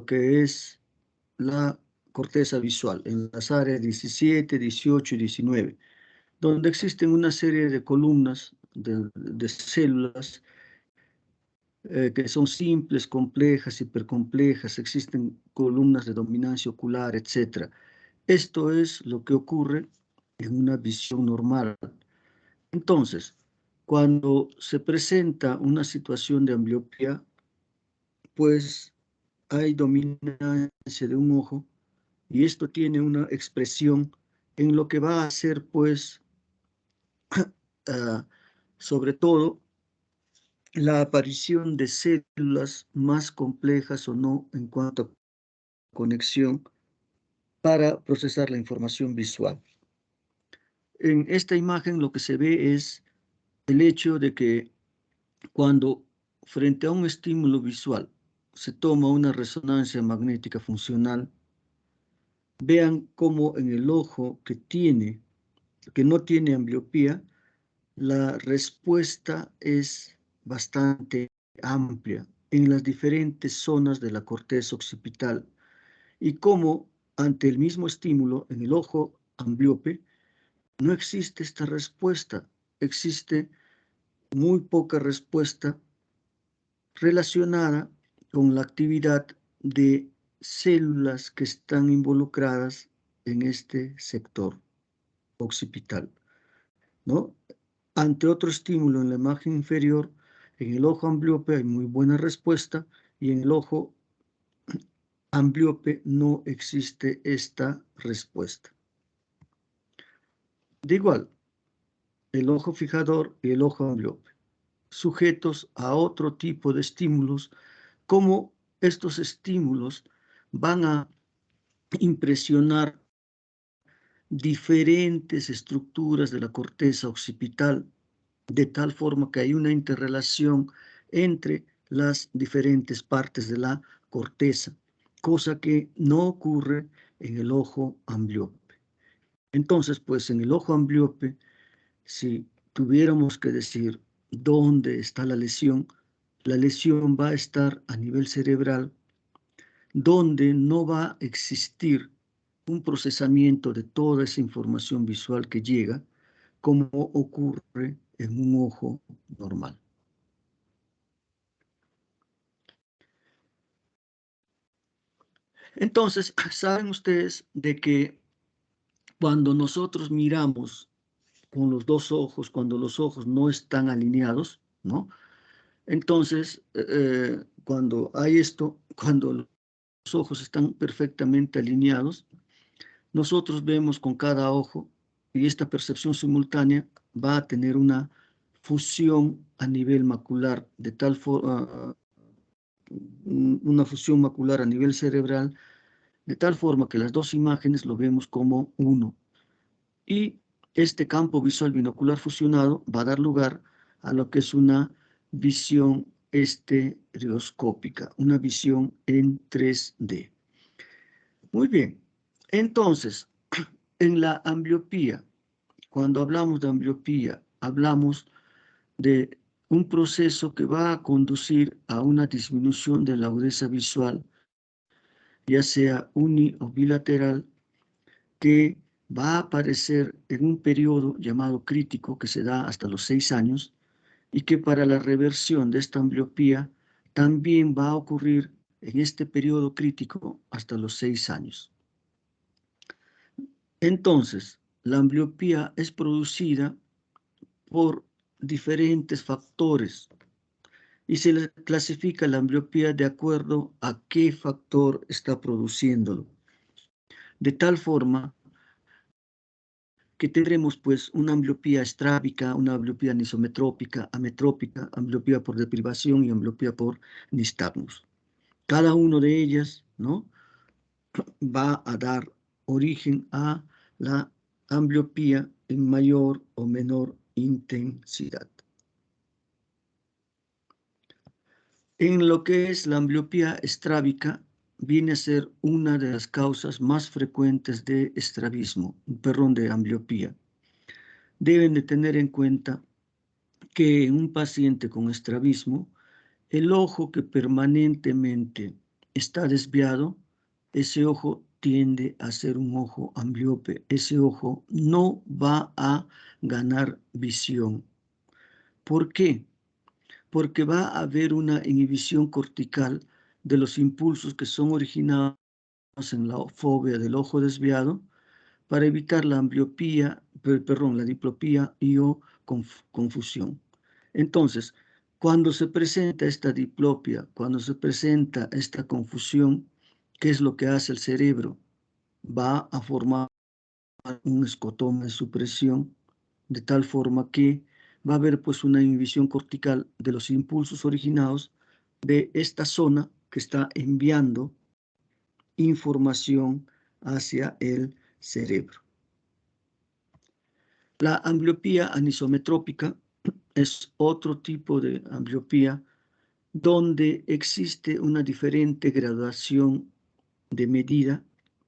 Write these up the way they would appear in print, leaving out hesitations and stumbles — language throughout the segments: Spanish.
que es la corteza visual, en las áreas 17, 18 y 19, donde existen una serie de columnas de células que son simples, complejas, hipercomplejas, existen columnas de dominancia ocular, etc. Esto es lo que ocurre en una visión normal. Entonces, cuando se presenta una situación de ambliopía, pues hay dominancia de un ojo y esto tiene una expresión en lo que va a ser, pues, ah, sobre todo, la aparición de células más complejas o no en cuanto a conexión para procesar la información visual. En esta imagen lo que se ve es el hecho de que cuando frente a un estímulo visual se toma una resonancia magnética funcional, vean cómo en el ojo que no tiene ambliopía, la respuesta es bastante amplia en las diferentes zonas de la corteza occipital y cómo ante el mismo estímulo en el ojo ambliope no existe esta respuesta, existe muy poca respuesta relacionada con la actividad de células que están involucradas en este sector occipital, ¿no? Ante otro estímulo en la imagen inferior, en el ojo ambliope hay muy buena respuesta y en el ojo ambliope no existe esta respuesta. De igual, el ojo fijador y el ojo ambliope, sujetos a otro tipo de estímulos, como estos estímulos van a impresionar diferentes estructuras de la corteza occipital, de tal forma que hay una interrelación entre las diferentes partes de la corteza, cosa que no ocurre en el ojo ambliope. Entonces, pues en el ojo ambliope, si tuviéramos que decir dónde está la lesión va a estar a nivel cerebral, donde no va a existir un procesamiento de toda esa información visual que llega, como ocurre en un ojo normal. Entonces, saben ustedes de que cuando nosotros miramos con los dos ojos, cuando los ojos no están alineados, ¿no? Entonces, cuando hay esto, cuando los ojos están perfectamente alineados, nosotros vemos con cada ojo y esta percepción simultánea va a tener una fusión a nivel macular, de tal forma, una fusión macular a nivel cerebral, de tal forma que las dos imágenes lo vemos como uno. Y este campo visual binocular fusionado va a dar lugar a lo que es una visión estereoscópica, una visión en 3D. Muy bien, entonces, en la ambliopía, cuando hablamos de ambliopía, hablamos de un proceso que va a conducir a una disminución de la agudeza visual, ya sea uni o bilateral, que va a aparecer en un periodo llamado crítico que se da hasta los 6 años y que para la reversión de esta ambliopía también va a ocurrir en este periodo crítico hasta los 6 años. Entonces, la ambliopía es producida por diferentes factores y se le clasifica la ambliopía de acuerdo a qué factor está produciéndolo. De tal forma que tendremos pues una ambliopía estrábica, una ambliopía anisometrópica, ametrópica, ambliopía por deprivación y ambliopía por nistagmus. Cada una de ellas, ¿no?, va a dar origen a la ambliopía en mayor o menor intensidad. En lo que es la ambliopía estrábica, viene a ser una de las causas más frecuentes de estrabismo, de ambliopía. Deben de tener en cuenta que en un paciente con estrabismo, el ojo que permanentemente está desviado, ese ojo tiende a ser un ojo ambliope. Ese ojo no va a ganar visión. ¿Por qué? Porque va a haber una inhibición cortical de los impulsos que son originados en la fobia del ojo desviado para evitar la ambliopía, perdón, la diplopía y o confusión. Entonces, cuando se presenta esta diplopia, cuando se presenta esta confusión, ¿qué es lo que hace el cerebro? Va a formar un escotoma de supresión, de tal forma que va a haber pues una inhibición cortical de los impulsos originados de esta zona que está enviando información hacia el cerebro. La ambliopía anisometrópica es otro tipo de ambliopía donde existe una diferente graduación de medida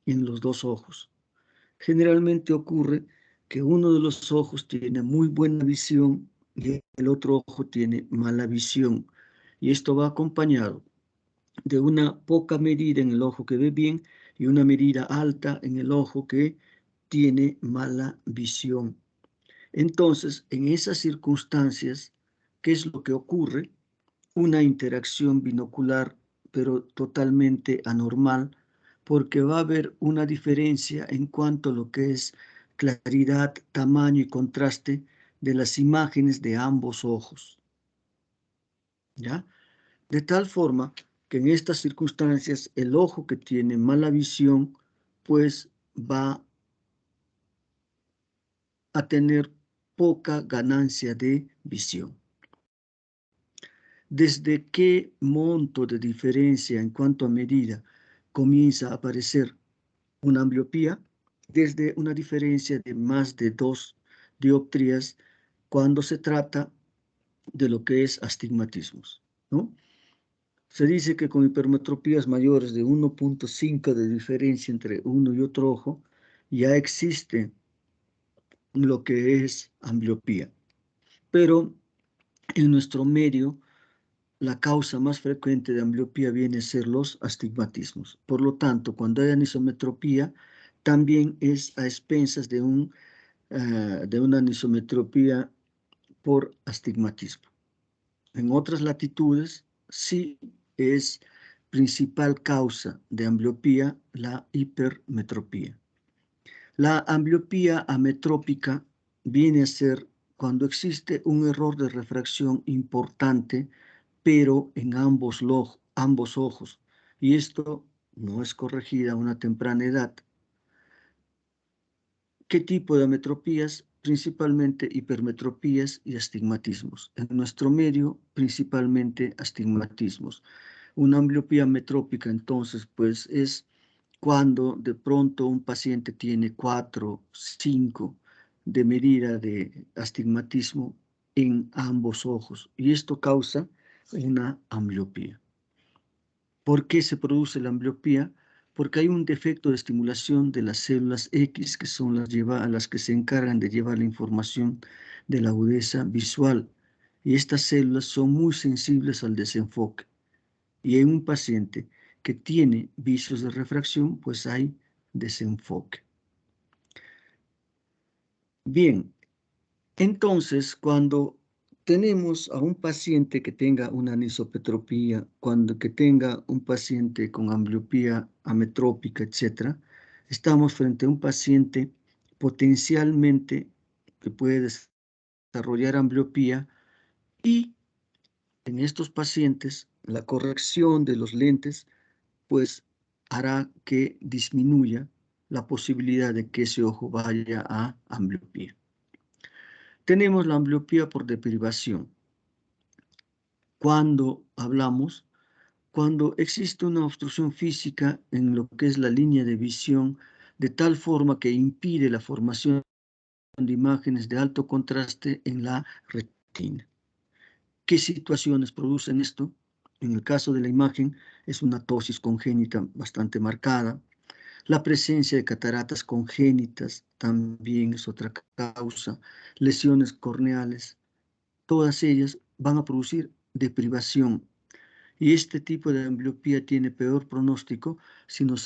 en los dos ojos. Generalmente ocurre que uno de los ojos tiene muy buena visión y el otro ojo tiene mala visión. Y esto va acompañado de una poca medida en el ojo que ve bien y una medida alta en el ojo que tiene mala visión. Entonces, en esas circunstancias, ¿qué es lo que ocurre? Una interacción binocular, pero totalmente anormal, porque va a haber una diferencia en cuanto a lo que es claridad, tamaño y contraste de las imágenes de ambos ojos, ¿ya? De tal forma que en estas circunstancias el ojo que tiene mala visión, pues va a tener poca ganancia de visión. ¿Desde qué monto de diferencia en cuanto a medida comienza a aparecer una ambliopía? Desde una diferencia de más de 2 dioptrías cuando se trata de lo que es astigmatismos, ¿no? Se dice que con hipermetropías mayores de 1.5 de diferencia entre uno y otro ojo, ya existe lo que es ambliopía. Pero en nuestro medio, la causa más frecuente de ambliopía viene a ser los astigmatismos. Por lo tanto, cuando hay anisometropía, también es a expensas de una anisometropía por astigmatismo. En otras latitudes, sí es principal causa de ambliopía la hipermetropía. La ambliopía ametrópica viene a ser cuando existe un error de refracción importante, pero en ambos ojos, y esto no es corregida a una temprana edad. ¿Qué tipo de ametropías? Principalmente hipermetropías y astigmatismos. En nuestro medio, principalmente astigmatismos. Una ambliopía ametrópica, entonces, pues es cuando de pronto un paciente tiene 4, 5 de medida de astigmatismo en ambos ojos, y esto causa una ambliopía. ¿Por qué se produce la ambliopía? Porque hay un defecto de estimulación de las células X, que son las que se encargan de llevar la información de la agudeza visual, y estas células son muy sensibles al desenfoque. Y en un paciente que tiene vicios de refracción, pues hay desenfoque. Bien, entonces cuando tenemos a un paciente que tenga una anisopetropía, que tenga un paciente con ambliopía ametrópica, etc., estamos frente a un paciente potencialmente que puede desarrollar ambliopía, y en estos pacientes la corrección de los lentes pues hará que disminuya la posibilidad de que ese ojo vaya a ambliopía. Tenemos la ambliopía por deprivación. Cuando existe una obstrucción física en lo que es la línea de visión, de tal forma que impide la formación de imágenes de alto contraste en la retina. ¿Qué situaciones producen esto? En el caso de la imagen, es una ptosis congénita bastante marcada. La presencia de cataratas congénitas también es otra causa. Lesiones corneales, todas ellas van a producir deprivación. Y este tipo de ambliopía tiene peor pronóstico si no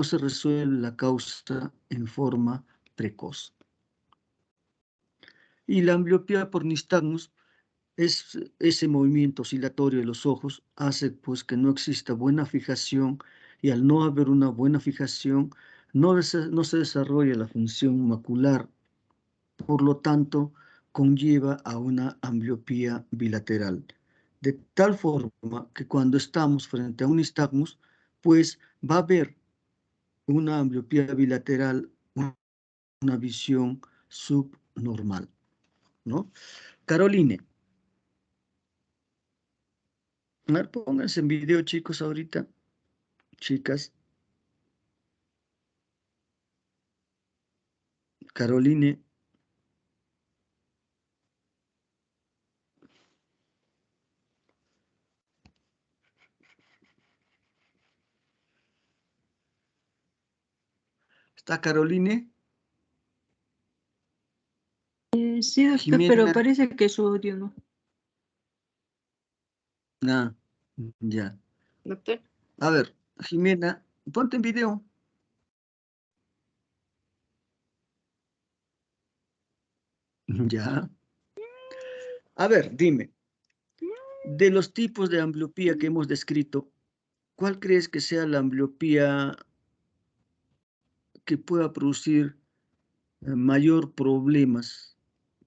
se resuelve la causa en forma precoz. Y la ambliopía por nistagmus ese movimiento oscilatorio de los ojos hace pues que no exista buena fijación, y al no haber una buena fijación no se desarrolla la función macular, por lo tanto conlleva a una ambliopía bilateral, de tal forma que cuando estamos frente a un nistagmus pues va a haber una ambliopía bilateral, una visión subnormal, ¿no? Caroline, a ver, pónganse en video, chicos, ahorita, chicas. Caroline, ¿está Caroline? Sí, doctor, pero Jimena, parece que su audio no. ah, ya. Doctor. A ver, Jimena, ponte en video. Ya. A ver, dime, de los tipos de ambliopía que hemos descrito, ¿cuál crees que sea la ambliopía que pueda producir mayor problemas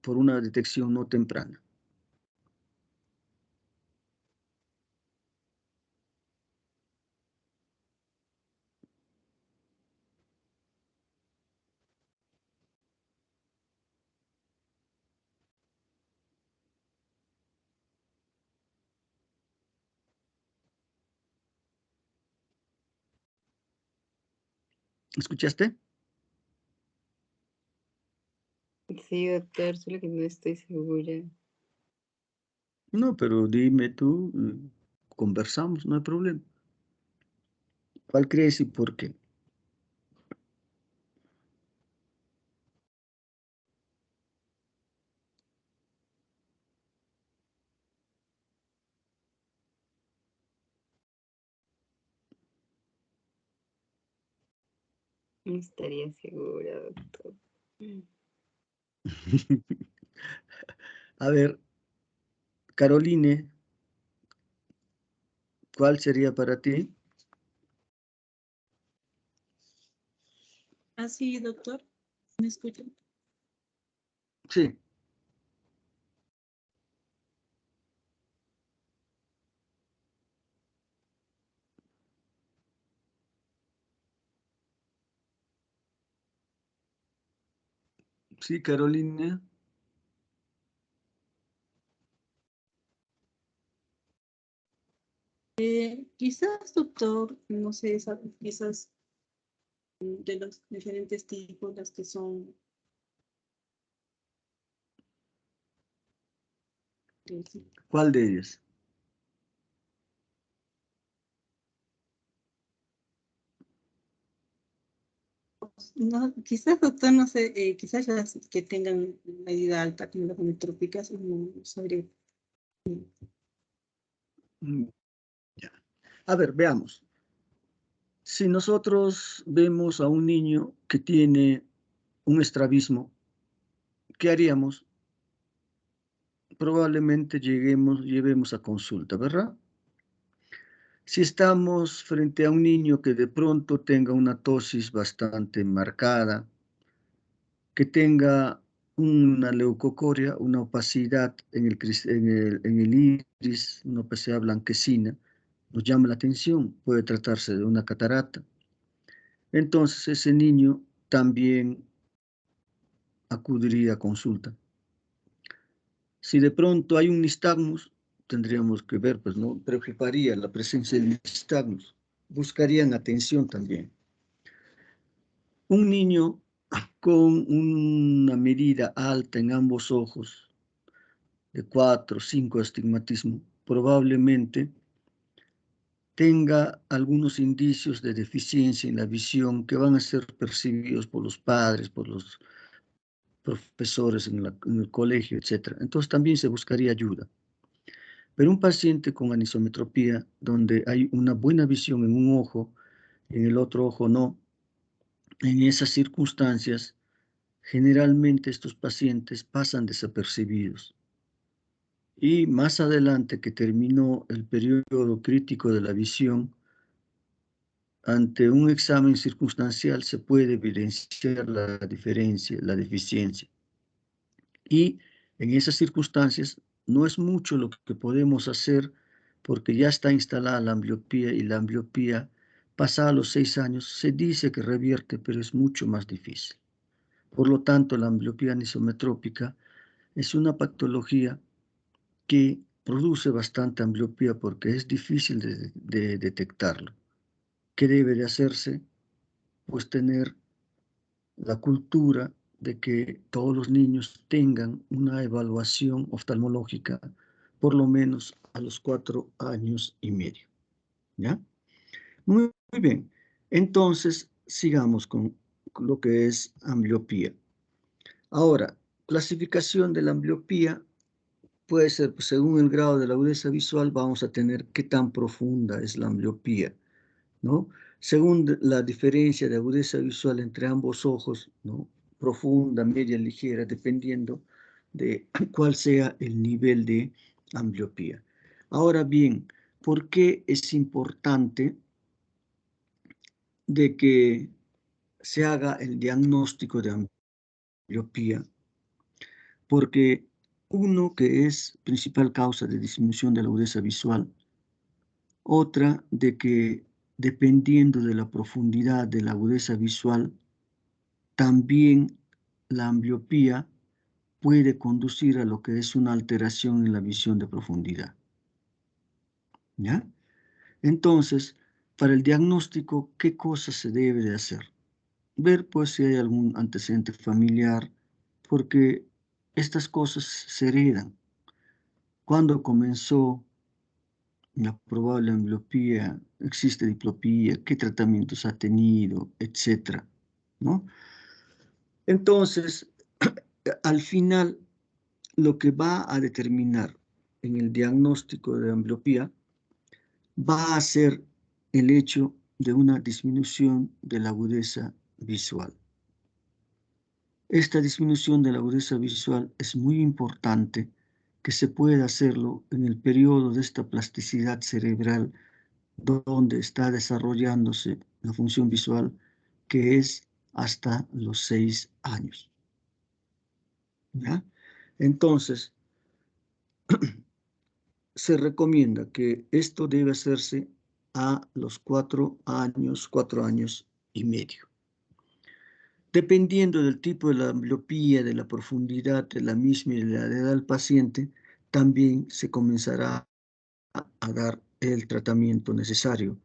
por una detección no temprana? ¿Escuchaste? Sí, doctor, solo que no estoy segura. No, pero dime tú, conversamos, no hay problema. ¿Cuál crees y por qué? No estaría segura, doctor. A ver, Caroline, ¿cuál sería para ti? Ah, sí, doctor. ¿Me escuchan? Sí, sí, Carolina. Quizás, doctor, no sé, quizás de los diferentes tipos, las que son, sí. ¿Cuál de ellas? No, quizás, doctor, no sé, quizás las que tengan medida alta, como las ametrópicas, no sabría. Mm, ya. A ver, veamos. Si nosotros vemos a un niño que tiene un estrabismo, ¿qué haríamos? Probablemente llevemos a consulta, ¿verdad? Si estamos frente a un niño que de pronto tenga una tosis bastante marcada, que tenga una leucocoria, una opacidad en el iris, una opacidad blanquecina, nos llama la atención, puede tratarse de una catarata. Entonces ese niño también acudiría a consulta. Si de pronto hay un nistagmus, tendríamos que ver, pues no preocuparía la presencia del nistagmus, buscarían atención también. Un niño con una medida alta en ambos ojos, de 4 o 5 astigmatismo, probablemente tenga algunos indicios de deficiencia en la visión que van a ser percibidos por los padres, por los profesores en el colegio, etc. Entonces también se buscaría ayuda. Pero un paciente con anisometropía, donde hay una buena visión en un ojo, en el otro ojo no, en esas circunstancias, generalmente estos pacientes pasan desapercibidos. Y más adelante que terminó el periodo crítico de la visión, ante un examen circunstancial se puede evidenciar la diferencia, la deficiencia. Y en esas circunstancias no es mucho lo que podemos hacer porque ya está instalada la ambliopía y la ambliopía, pasada los 6 años, se dice que revierte, pero es mucho más difícil. Por lo tanto, la ambliopía anisometrópica es una patología que produce bastante ambliopía porque es difícil de detectarlo. ¿Qué debe de hacerse? Pues tener la cultura de que todos los niños tengan una evaluación oftalmológica por lo menos a los 4 años y medio. ¿Ya? Muy bien. Entonces, sigamos con lo que es ambliopía. Ahora, clasificación de la ambliopía puede ser, pues, según el grado de la agudeza visual, vamos a tener qué tan profunda es la ambliopía, ¿no? Según la diferencia de agudeza visual entre ambos ojos, ¿no? Profunda, media, ligera, dependiendo de cuál sea el nivel de ambliopía. Ahora bien, ¿por qué es importante de que se haga el diagnóstico de ambliopía? Porque uno, que es principal causa de disminución de la agudeza visual, otra de que dependiendo de la profundidad de la agudeza visual, también la ambliopía puede conducir a lo que es una alteración en la visión de profundidad. ¿Ya? Entonces, para el diagnóstico, ¿qué cosas se debe de hacer? Ver pues si hay algún antecedente familiar, porque estas cosas se heredan. ¿Cuándo comenzó la probable ambliopía? ¿Existe diplopía? ¿Qué tratamientos ha tenido? Etcétera, ¿no? Entonces, al final, lo que va a determinar en el diagnóstico de ambliopía va a ser el hecho de una disminución de la agudeza visual. Esta disminución de la agudeza visual es muy importante que se pueda hacerlo en el periodo de esta plasticidad cerebral donde está desarrollándose la función visual, que es hasta los 6 años. ¿Ya? Entonces, se recomienda que esto debe hacerse a los 4 años y medio. Dependiendo del tipo de la ambliopía, de la profundidad de la misma y de la edad del paciente, también se comenzará a dar el tratamiento necesario.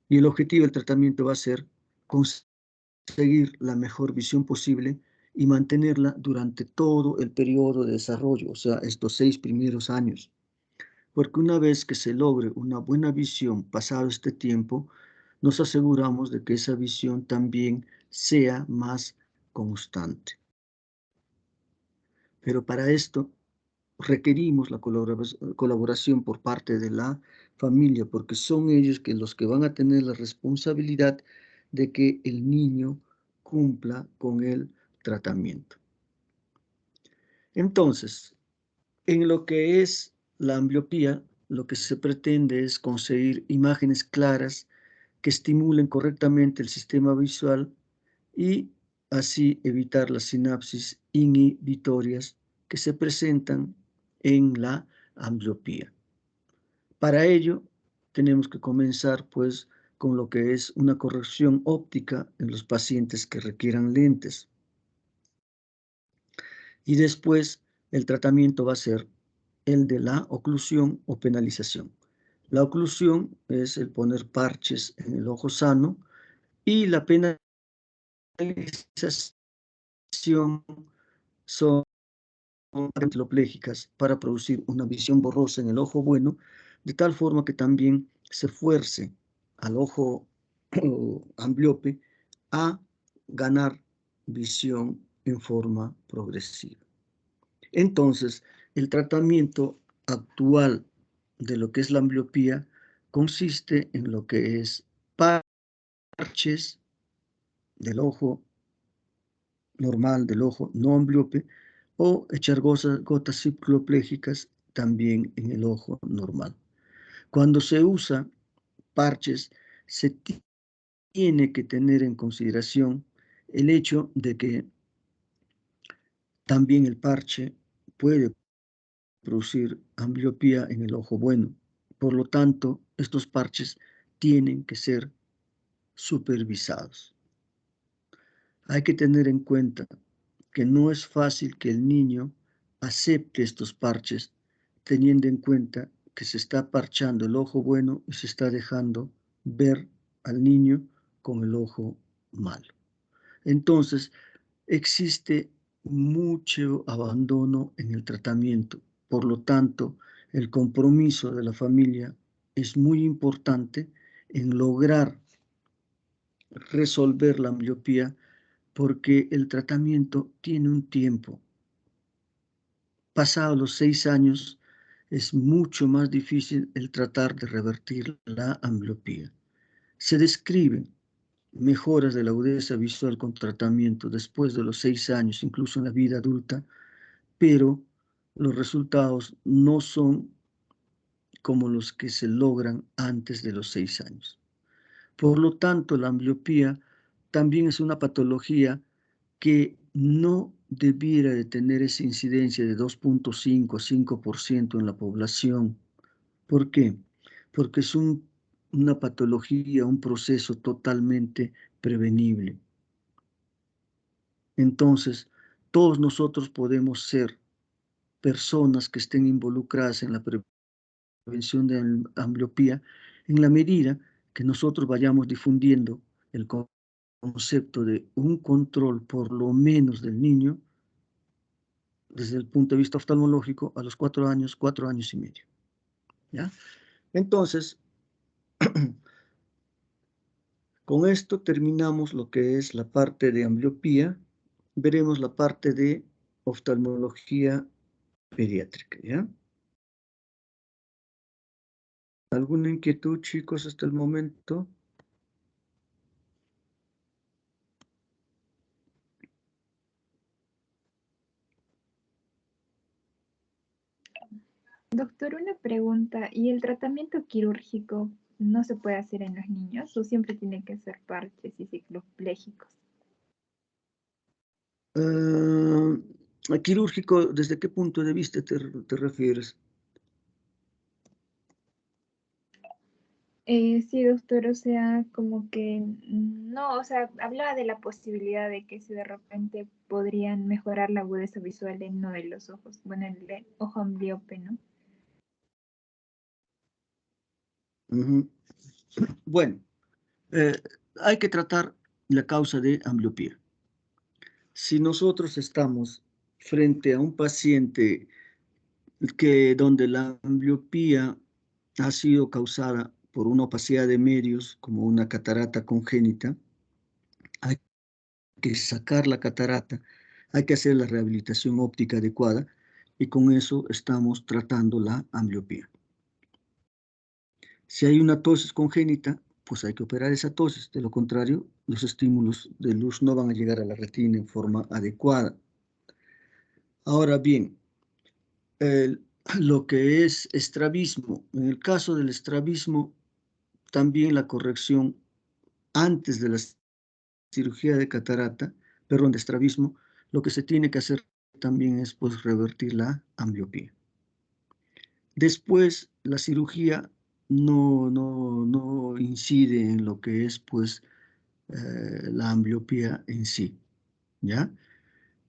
Y el objetivo del tratamiento va a ser conseguir la mejor visión posible y mantenerla durante todo el periodo de desarrollo, o sea, estos 6 primeros años. Porque una vez que se logre una buena visión pasado este tiempo, nos aseguramos de que esa visión también sea más constante. Pero para esto requerimos la colaboración por parte de la familia, porque son ellos los que van a tener la responsabilidad de que el niño cumpla con el tratamiento. Entonces, en lo que es la ambliopía, lo que se pretende es conseguir imágenes claras que estimulen correctamente el sistema visual y así evitar las sinapsis inhibitorias que se presentan en la ambliopía. Para ello, tenemos que comenzar pues con lo que es una corrección óptica en los pacientes que requieran lentes. Y después el tratamiento va a ser el de la oclusión o penalización. La oclusión es el poner parches en el ojo sano y la penalización son antilopléjicas para producir una visión borrosa en el ojo bueno, de tal forma que también se fuerce al ojo ambliope a ganar visión en forma progresiva. Entonces, el tratamiento actual de lo que es la ambliopía consiste en lo que es parches del ojo normal, del ojo no ambliope, o echar gotas cicloplégicas también en el ojo normal. Cuando se usa parches, se tiene que tener en consideración el hecho de que también el parche puede producir ambliopía en el ojo bueno. Por lo tanto, estos parches tienen que ser supervisados. Hay que tener en cuenta que no es fácil que el niño acepte estos parches, teniendo en cuenta que se está parchando el ojo bueno y se está dejando ver al niño con el ojo malo. Entonces, existe mucho abandono en el tratamiento. Por lo tanto, el compromiso de la familia es muy importante en lograr resolver la miopía porque el tratamiento tiene un tiempo. Pasados los 6 años, es mucho más difícil el tratar de revertir la ambliopía. Se describen mejoras de la agudeza visual con tratamiento después de los 6 años, incluso en la vida adulta, pero los resultados no son como los que se logran antes de los 6 años. Por lo tanto, la ambliopía también es una patología que no debiera de tener esa incidencia de 2.5 a 5% en la población. ¿Por qué? Porque es una patología, un proceso totalmente prevenible. Entonces, todos nosotros podemos ser personas que estén involucradas en la prevención de ambliopía en la medida que nosotros vayamos difundiendo el concepto de un control por lo menos del niño desde el punto de vista oftalmológico a los 4 años y medio. ¿Ya? Entonces, con esto terminamos lo que es la parte de ambliopía. Veremos la parte de oftalmología pediátrica. ¿Ya? ¿Alguna inquietud, chicos, hasta el momento? Doctor, una pregunta. ¿Y el tratamiento quirúrgico no se puede hacer en los niños o siempre tienen que ser parches y cicloplégicos? Quirúrgico, ¿desde qué punto de vista te refieres? Sí, doctor, o sea, como que no, o sea, hablaba de la posibilidad de que si de repente podrían mejorar la agudeza visual de uno de los ojos, bueno, el ojo ambliope, ¿no? Ujú. Bueno, hay que tratar la causa de ambliopía. Si nosotros estamos frente a un paciente donde la ambliopía ha sido causada por una opacidad de medios, como una catarata congénita, hay que sacar la catarata, hay que hacer la rehabilitación óptica adecuada y con eso estamos tratando la ambliopía. Si hay una tosis congénita, pues hay que operar esa tosis. De lo contrario, los estímulos de luz no van a llegar a la retina en forma adecuada. Ahora bien, lo que es estrabismo. En el caso del estrabismo, también la corrección antes de la cirugía de catarata, perdón, de estrabismo, lo que se tiene que hacer también es pues revertir la ambliopía. Después, la cirugía no incide en lo que es pues la ambliopía en sí, ¿ya?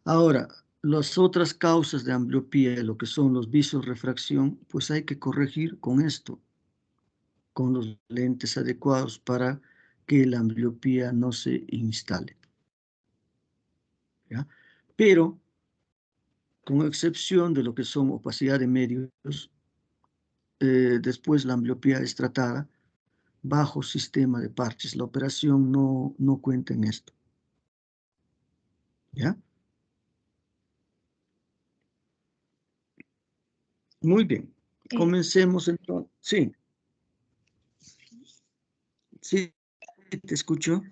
Ahora, las otras causas de ambliopía, lo que son los visos refracción, pues hay que corregir con esto, con los lentes adecuados para que la ambliopía no se instale, ¿ya? Pero, con excepción de lo que son opacidad de medios, después la ambliopía es tratada bajo sistema de parches. La operación no cuenta en esto, ¿ya? Muy bien. Comencemos entonces. Sí, sí, te escucho.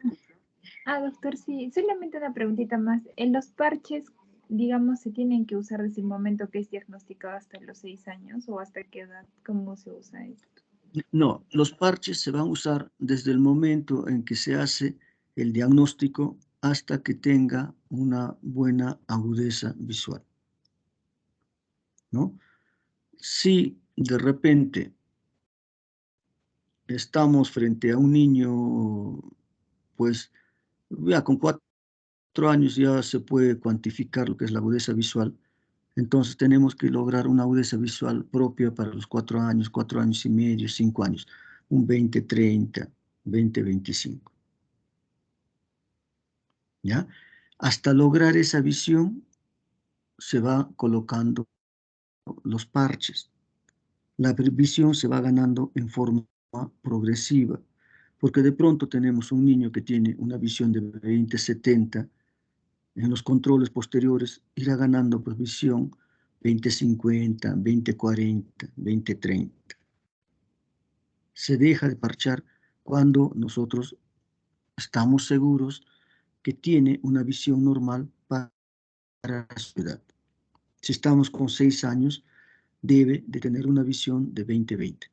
Doctor, sí, solamente una preguntita más. En los parches, digamos, ¿se tienen que usar desde el momento que es diagnosticado hasta los 6 años o hasta qué edad? ¿Cómo se usa esto? No, los parches se van a usar desde el momento en que se hace el diagnóstico hasta que tenga una buena agudeza visual, ¿no? Si de repente estamos frente a un niño, pues ya con 4 años ya se puede cuantificar lo que es la agudeza visual, entonces tenemos que lograr una agudeza visual propia para los 4 años, 4 años y medio, 5 años, un 20-30, 20-25. ¿Ya? Hasta lograr esa visión se va colocando los parches. La visión se va ganando en forma progresiva, porque de pronto tenemos un niño que tiene una visión de 20-70, en los controles posteriores irá ganando pues, visión 20-50, 20-40, 20-30. Se deja de parchar cuando nosotros estamos seguros que tiene una visión normal para su edad. Si estamos con 6 años, debe de tener una visión de 20-20.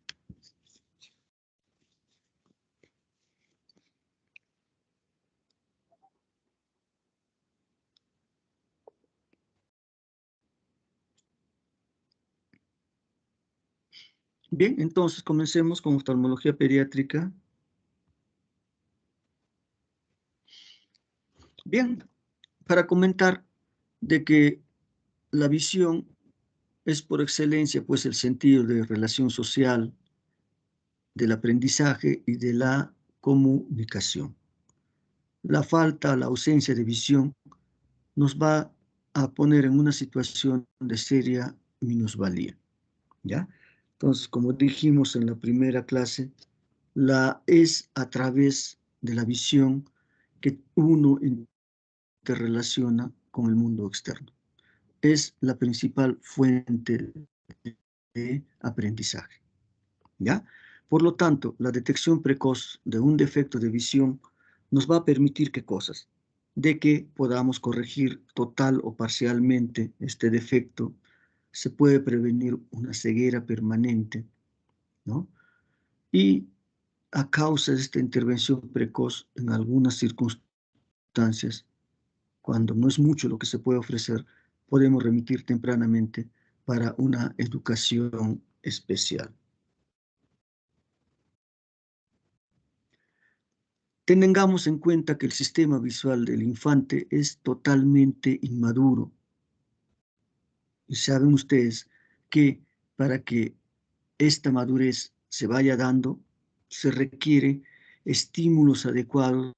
Bien, entonces comencemos con oftalmología pediátrica. Bien, para comentar de que la visión es por excelencia pues el sentido de relación social, del aprendizaje y de la comunicación. La falta, la ausencia de visión nos va a poner en una situación de seria minusvalía, ¿ya? Entonces, como dijimos en la primera clase, es a través de la visión que uno interrelaciona con el mundo externo. Es la principal fuente de aprendizaje, ¿ya? Por lo tanto, la detección precoz de un defecto de visión nos va a permitir ¿qué cosas? De que podamos corregir total o parcialmente este defecto, se puede prevenir una ceguera permanente, ¿no? Y a causa de esta intervención precoz, en algunas circunstancias, cuando no es mucho lo que se puede ofrecer, podemos remitir tempranamente para una educación especial. Tengamos en cuenta que el sistema visual del infante es totalmente inmaduro. Y saben ustedes que para que esta madurez se vaya dando, se requiere estímulos adecuados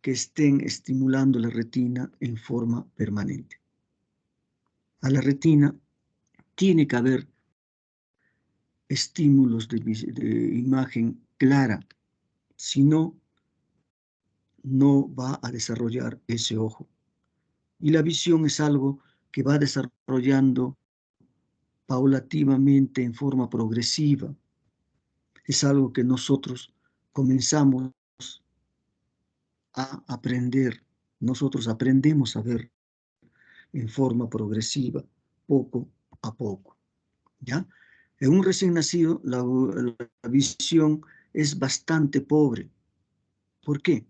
que estén estimulando la retina en forma permanente. A la retina tiene que haber estímulos de imagen clara, si no, no va a desarrollar ese ojo. Y la visión es algo que va desarrollando paulativamente en forma progresiva. Es algo que nosotros comenzamos a aprender. Nosotros aprendemos a ver en forma progresiva, poco a poco, ¿ya? En un recién nacido, la visión es bastante pobre. ¿Por qué?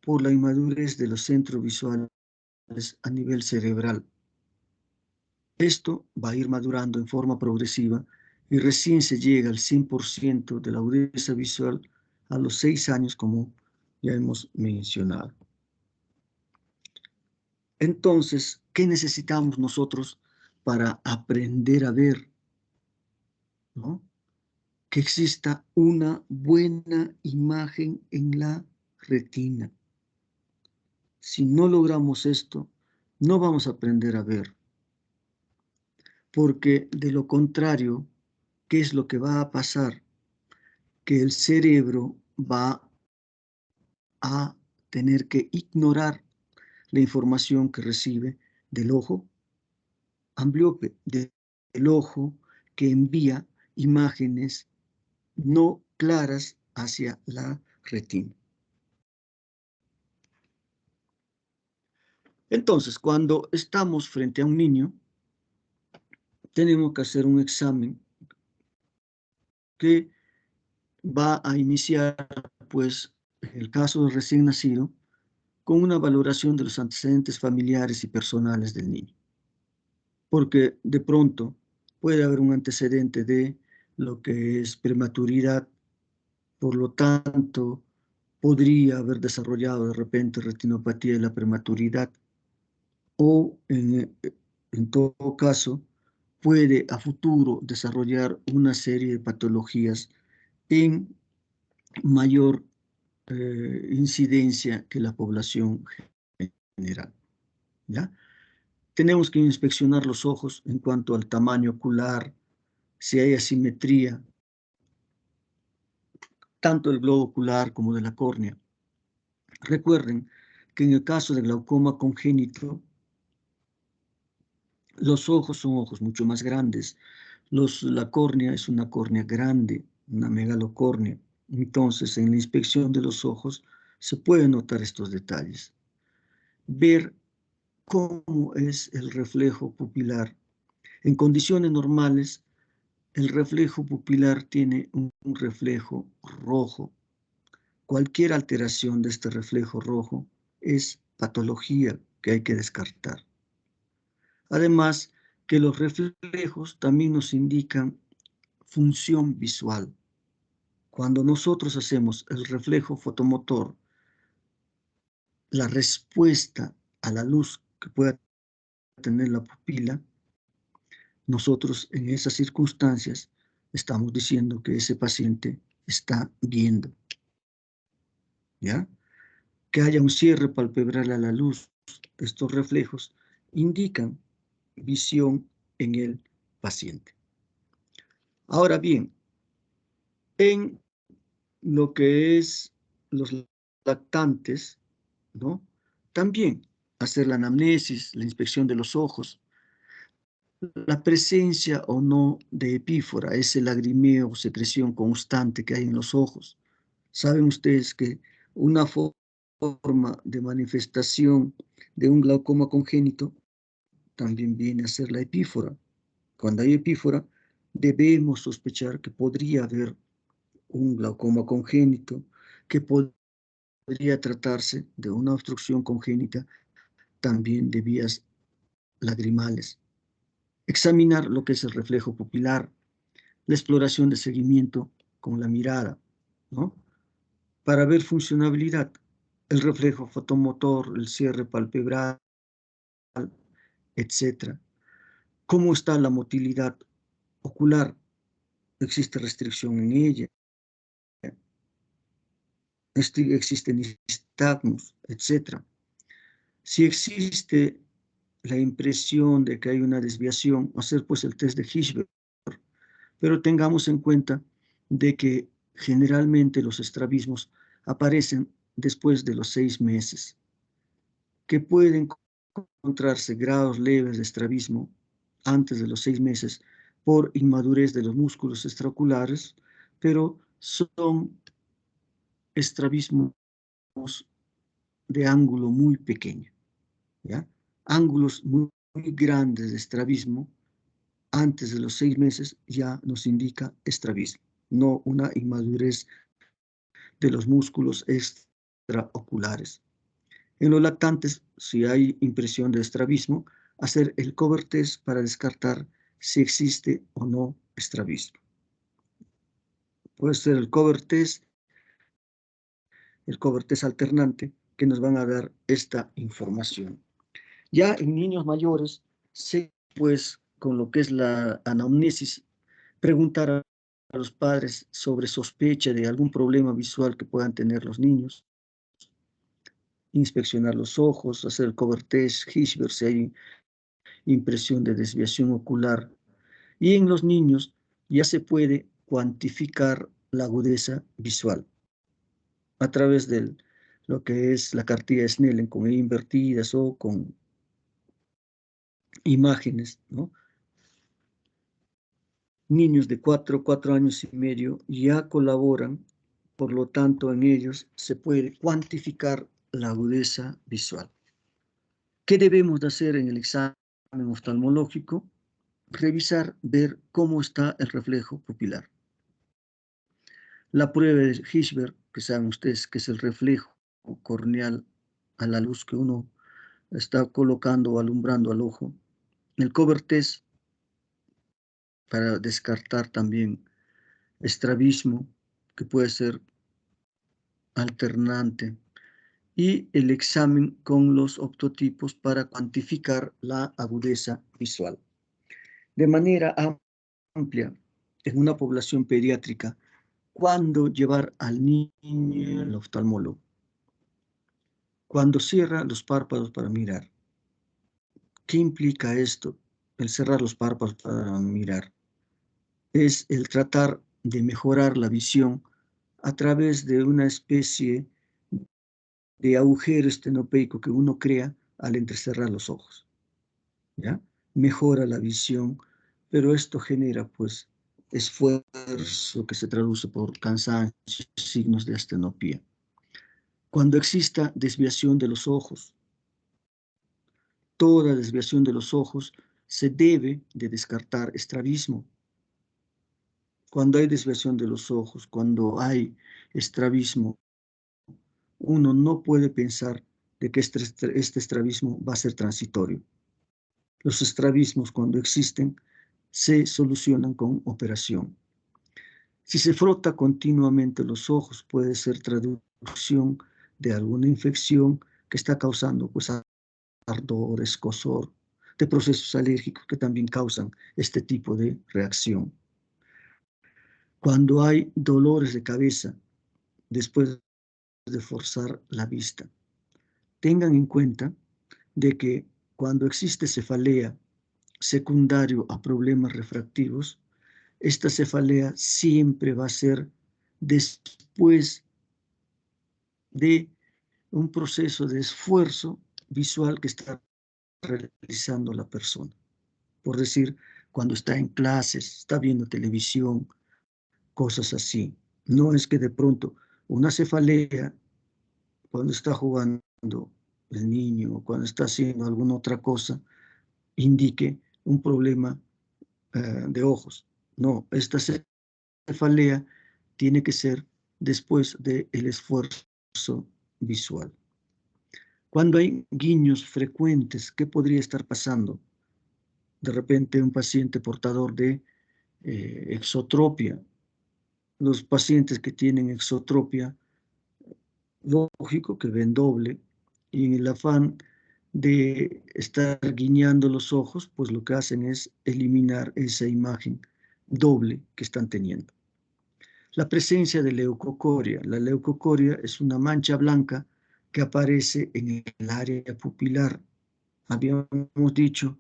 Por la inmadurez de los centros visuales a nivel cerebral. Esto va a ir madurando en forma progresiva y recién se llega al 100% de la agudeza visual a los 6 años, como ya hemos mencionado. Entonces, ¿qué necesitamos nosotros para aprender a ver? ¿No? Que exista una buena imagen en la retina. Si no logramos esto, no vamos a aprender a ver. Porque de lo contrario, ¿qué es lo que va a pasar? Que el cerebro va a tener que ignorar la información que recibe del ojo ambliope, del ojo que envía imágenes no claras hacia la retina. Entonces, cuando estamos frente a un niño, tenemos que hacer un examen que va a iniciar, pues, en el caso del recién nacido, con una valoración de los antecedentes familiares y personales del niño. Porque de pronto puede haber un antecedente de lo que es prematuridad, por lo tanto, podría haber desarrollado de repente retinopatía de la prematuridad, o en todo caso, puede a futuro desarrollar una serie de patologías en mayor incidencia que la población general, ¿ya? Tenemos que inspeccionar los ojos en cuanto al tamaño ocular, si hay asimetría, tanto del globo ocular como de la córnea. Recuerden que en el caso del glaucoma congénito, los ojos son ojos mucho más grandes. La córnea es una córnea grande, una megalocórnea. Entonces, en la inspección de los ojos se pueden notar estos detalles. Ver cómo es el reflejo pupilar. En condiciones normales, el reflejo pupilar tiene un reflejo rojo. Cualquier alteración de este reflejo rojo es patología que hay que descartar. Además, que los reflejos también nos indican función visual. Cuando nosotros hacemos el reflejo fotomotor, la respuesta a la luz que pueda tener la pupila, nosotros en esas circunstancias estamos diciendo que ese paciente está viendo, ¿ya? Que haya un cierre palpebral a la luz, estos reflejos indican visión en el paciente. Ahora bien, en lo que es los lactantes, ¿no? También hacer la anamnesis, la inspección de los ojos, la presencia o no de epífora, ese lagrimeo o secreción constante que hay en los ojos. Saben ustedes que una forma de manifestación de un glaucoma congénito también viene a ser la epífora. Cuando hay epífora, debemos sospechar que podría haber un glaucoma congénito, que podría tratarse de una obstrucción congénita también de vías lagrimales. Examinar lo que es el reflejo pupilar, la exploración de seguimiento con la mirada, ¿no? Para ver funcionabilidad, el reflejo fotomotor, el cierre palpebral, etc. ¿Cómo está la motilidad ocular? ¿Existe restricción en ella? ¿Existen nistagmus, etc.? Si existe la impresión de que hay una desviación, hacer pues el test de Hirschberg, pero tengamos en cuenta de que generalmente los estrabismos aparecen después de los 6 meses, que pueden encontrarse grados leves de estrabismo antes de los 6 meses por inmadurez de los músculos extraoculares, pero son estrabismos de ángulo muy pequeño, ¿ya? Ángulos muy grandes de estrabismo antes de los 6 meses ya nos indica estrabismo, no una inmadurez de los músculos extraoculares. En los lactantes, si hay impresión de estrabismo, hacer el cover test para descartar si existe o no estrabismo. Puede ser el cover test alternante, que nos van a dar esta información. Ya en niños mayores, pues con lo que es la anamnesis, preguntar a los padres sobre sospecha de algún problema visual que puedan tener los niños, inspeccionar los ojos, hacer el cover test, Hirschberg, si hay impresión de desviación ocular. Y en los niños ya se puede cuantificar la agudeza visual a través de lo que es la cartilla de Snellen con invertidas o con imágenes, ¿no? Niños de 4 años y medio ya colaboran, por lo tanto en ellos se puede cuantificar la agudeza visual. ¿Qué debemos de hacer en el examen oftalmológico? Revisar, ver cómo está el reflejo pupilar. La prueba de Hirschberg, que saben ustedes que es el reflejo corneal a la luz que uno está colocando o alumbrando al ojo. El cover test para descartar también estrabismo, que puede ser alternante, y el examen con los optotipos para cuantificar la agudeza visual. De manera amplia, en una población pediátrica, ¿cuándo llevar al niño al oftalmólogo? Cuando cierra los párpados para mirar. ¿Qué implica esto? El cerrar los párpados para mirar. Es el tratar de mejorar la visión a través de una especie de agujero estenopeico que uno crea al entrecerrar los ojos. ¿Ya? Mejora la visión, pero esto genera pues esfuerzo que se traduce por cansancio, signos de astenopía. Cuando exista desviación de los ojos, toda desviación de los ojos se debe de descartar estrabismo. Cuando hay desviación de los ojos, cuando hay estrabismo, uno no puede pensar de que este estrabismo va a ser transitorio. Los estrabismos, cuando existen, se solucionan con operación. Si se frota continuamente los ojos, puede ser traducción de alguna infección que está causando pues, ardor, escozor, de procesos alérgicos que también causan este tipo de reacción. Cuando hay dolores de cabeza después de forzar la vista, tengan en cuenta de que cuando existe cefalea secundario a problemas refractivos, esta cefalea siempre va a ser después de un proceso de esfuerzo visual que está realizando la persona. Por decir, cuando está en clases, está viendo televisión, cosas así. No es que de pronto una cefalea, cuando está jugando el niño, cuando está haciendo alguna otra cosa, indique un problema de ojos. No, esta cefalea tiene que ser después del esfuerzo visual. Cuando hay guiños frecuentes, ¿qué podría estar pasando? De repente un paciente portador de exotropia. Los pacientes que tienen exotropia, lógico que ven doble, y en el afán de estar guiñando los ojos, pues lo que hacen es eliminar esa imagen doble que están teniendo. La presencia de leucocoria. La leucocoria es una mancha blanca que aparece en el área pupilar. Habíamos dicho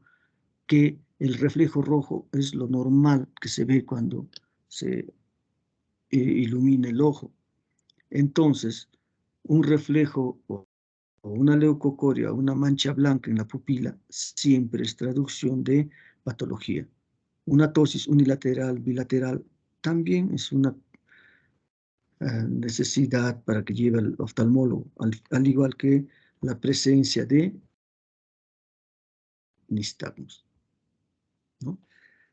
que el reflejo rojo es lo normal que se ve cuando se ilumina el ojo. Entonces, un reflejo o una leucocoria, una mancha blanca en la pupila, siempre es traducción de patología. Una ptosis unilateral, bilateral, también es una necesidad para que lleve al oftalmólogo, al igual que la presencia de nistagmus, ¿no?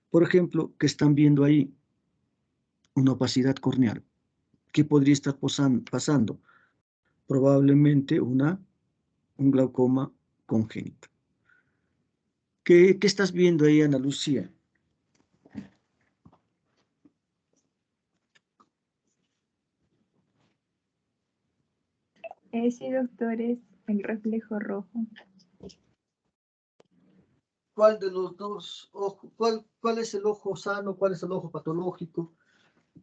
Por ejemplo, que están viendo ahí una opacidad corneal. ¿Qué podría estar pasando? Probablemente un glaucoma congénito. ¿Qué estás viendo ahí, Ana Lucía? Sí, doctor, es el reflejo rojo. ¿Cuál de los dos ojos? ¿Cuál es el ojo sano? ¿Cuál es el ojo patológico?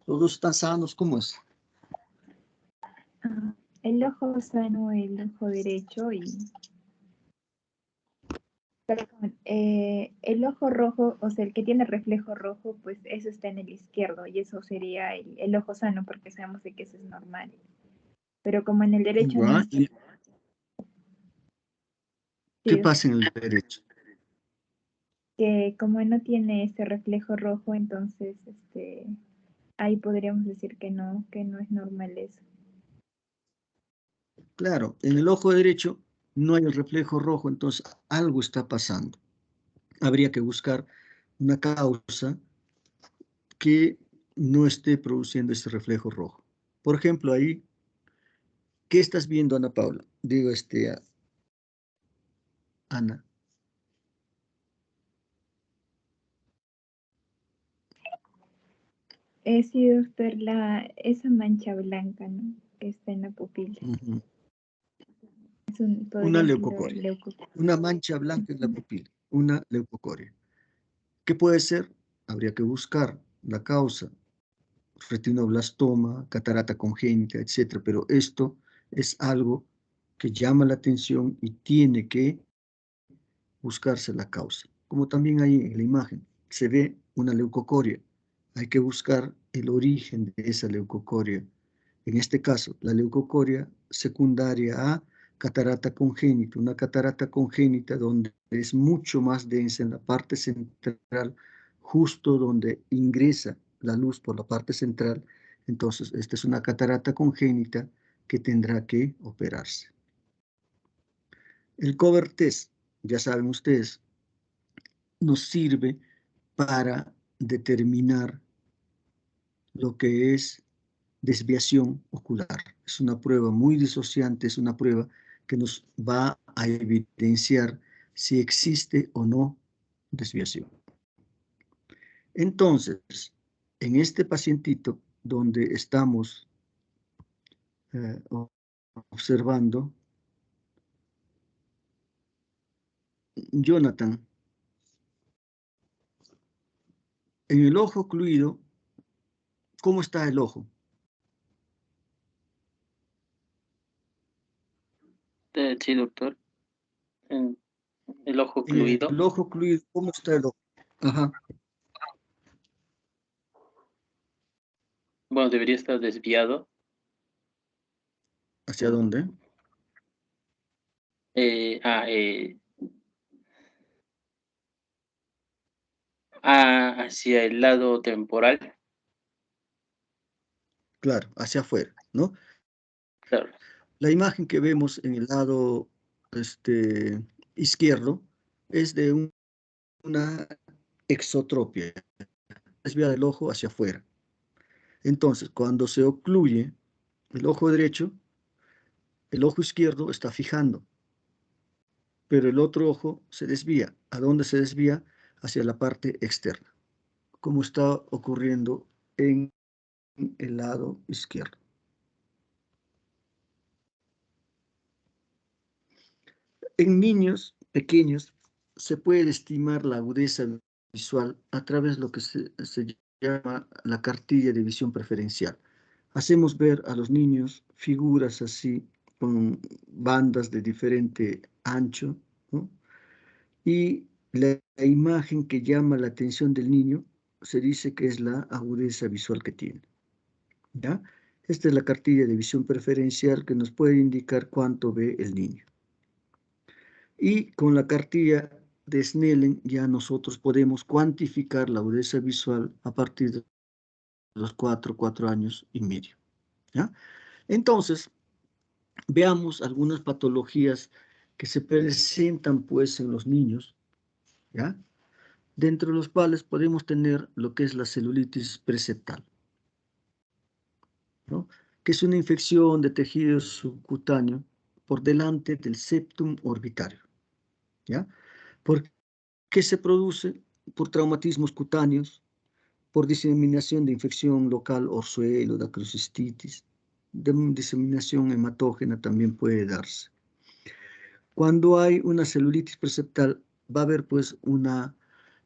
¿Los dos están sanos? ¿Cómo es? El ojo sano, el ojo derecho y el ojo rojo, o sea, el que tiene reflejo rojo, pues eso está en el izquierdo y eso sería el ojo sano porque sabemos de que eso es normal. Pero como en el derecho no está. ¿Qué Sí, pasa en el derecho? que como no tiene ese reflejo rojo, entonces ahí podríamos decir que no es normal eso. Claro, en el ojo derecho no hay el reflejo rojo, entonces algo está pasando. Habría que buscar una causa que no esté produciendo ese reflejo rojo. Por ejemplo, ahí, ¿qué estás viendo, Ana Paula? Digo, Ana. Sí, doctor, esa mancha blanca, ¿no? Que está en la pupila. Uh-huh. Una Podría ser leucocoria. leucocoria. Una mancha blanca en la pupila. Una leucocoria. ¿Qué puede ser? Habría que buscar la causa. Retinoblastoma, catarata congénita, etc. Pero esto es algo que llama la atención y tiene que buscarse la causa. Como también ahí en la imagen se ve una leucocoria. Hay que buscar el origen de esa leucocoria. En este caso, la leucocoria secundaria a catarata congénita, una catarata congénita donde es mucho más densa en la parte central, justo donde ingresa la luz por la parte central. Entonces, esta es una catarata congénita que tendrá que operarse. El cover test, ya saben ustedes, nos sirve para determinar lo que es desviación ocular. Es una prueba muy disociante, es una prueba que nos va a evidenciar si existe o no desviación. Entonces, en este pacientito donde estamos observando, Jonathan, en el ojo ocluido, ¿cómo está el ojo? Sí, doctor. El ojo En ocluido. el ojo ocluido, ¿cómo está el ojo? Ajá. Bueno, debería estar desviado. ¿Hacia dónde? Hacia el lado temporal. Claro, hacia afuera, ¿no? Claro. La imagen que vemos en el lado izquierdo es de una exotropia, desvía del ojo hacia afuera. Entonces, cuando se ocluye el ojo derecho, el ojo izquierdo está fijando, pero el otro ojo se desvía. ¿A dónde se desvía? Hacia la parte externa, como está ocurriendo en el lado izquierdo. En niños pequeños se puede estimar la agudeza visual a través de lo que se llama la cartilla de visión preferencial. Hacemos ver a los niños figuras así con bandas de diferente ancho, ¿no? Y la imagen que llama la atención del niño se dice que es la agudeza visual que tiene, ¿ya? Esta es la cartilla de visión preferencial que nos puede indicar cuánto ve el niño. Y con la cartilla de Snellen ya nosotros podemos cuantificar la agudeza visual a partir de los 4 años y medio, ¿ya? Entonces, veamos algunas patologías que se presentan pues en los niños, ¿ya? Dentro de los cuales podemos tener lo que es la celulitis preseptal, ¿no? Que es una infección de tejido subcutáneo por delante del septum orbitario, ¿ya? ¿Por qué se produce? Por traumatismos cutáneos, por diseminación de infección local orzuelo, de acrocistitis, de diseminación hematógena también puede darse. Cuando hay una celulitis preseptal, va a haber pues una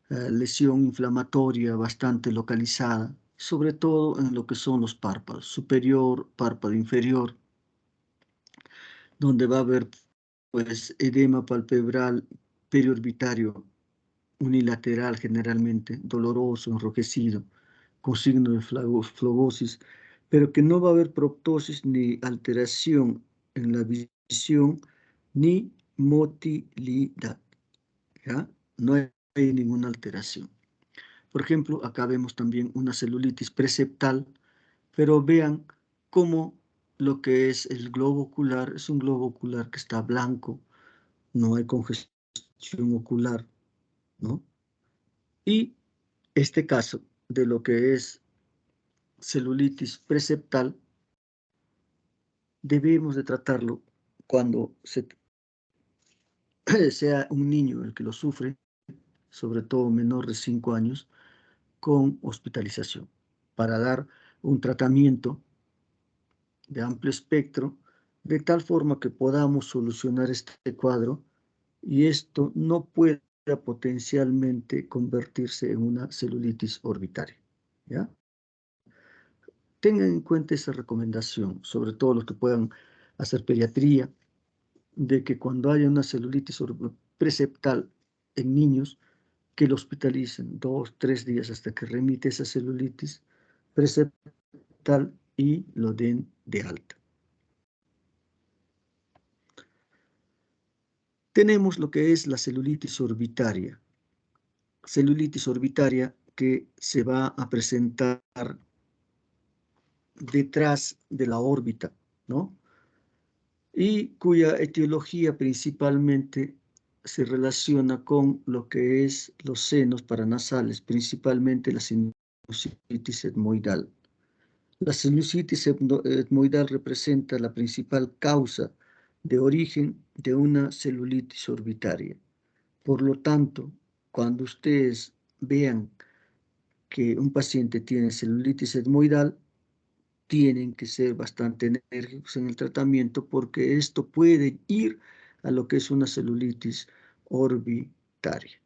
lesión inflamatoria bastante localizada, sobre todo en lo que son los párpados, superior, párpado inferior, donde va a haber pues edema palpebral periorbitario unilateral generalmente, doloroso, enrojecido, con signo de flagosis, pero que no va a haber proptosis ni alteración en la visión ni motilidad, ¿ya? No hay hay ninguna alteración. Por ejemplo, acá vemos también una celulitis preseptal, pero vean cómo lo que es el globo ocular es un globo ocular que está blanco, no hay congestión ocular, ¿no? Y este caso de lo que es celulitis preseptal, debemos de tratarlo cuando sea un niño el que lo sufre, sobre todo menor de 5 años, con hospitalización, para dar un tratamiento de amplio espectro, de tal forma que podamos solucionar este cuadro y esto no pueda potencialmente convertirse en una celulitis orbitaria, ¿ya? Tengan en cuenta esa recomendación, sobre todo los que puedan hacer pediatría, de que cuando haya una celulitis preseptal en niños, que lo hospitalicen 2, 3 días hasta que remite esa celulitis preseptal y lo den de alta. Tenemos lo que es la celulitis orbitaria. Celulitis orbitaria que se va a presentar detrás de la órbita, ¿no? Y cuya etiología principalmente se relaciona con lo que es los senos paranasales, principalmente la sinusitis etmoidal. La sinusitis etmoidal representa la principal causa de origen de una celulitis orbitaria. Por lo tanto, cuando ustedes vean que un paciente tiene celulitis etmoidal, tienen que ser bastante enérgicos en el tratamiento porque esto puede ir a lo que es una celulitis orbitaria.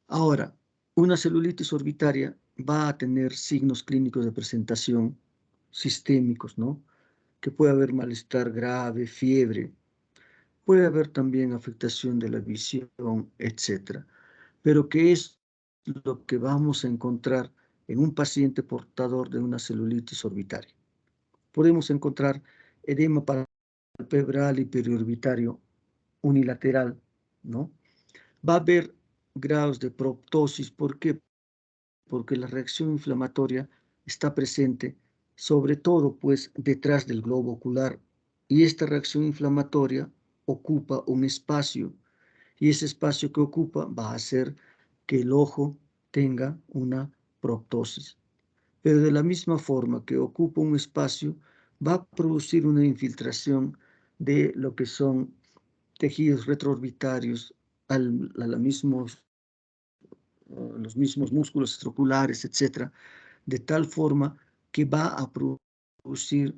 Ahora, una celulitis orbitaria va a tener signos clínicos de presentación sistémicos, ¿no? Que puede haber malestar grave, fiebre, puede haber también afectación de la visión, etcétera. Pero ¿qué es lo que vamos a encontrar en un paciente portador de una celulitis orbitaria? Podemos encontrar edema palpebral y periorbitario unilateral, ¿no? Va a haber grados de proptosis. ¿Por qué? Porque la reacción inflamatoria está presente, sobre todo, pues, detrás del globo ocular. Y esta reacción inflamatoria ocupa un espacio, y ese espacio que ocupa va a hacer que el ojo tenga una proptosis. Pero de la misma forma que ocupa un espacio, va a producir una infiltración de lo que son tejidos retroorbitarios a los mismos músculos estructurares, etcétera, de tal forma que va a producir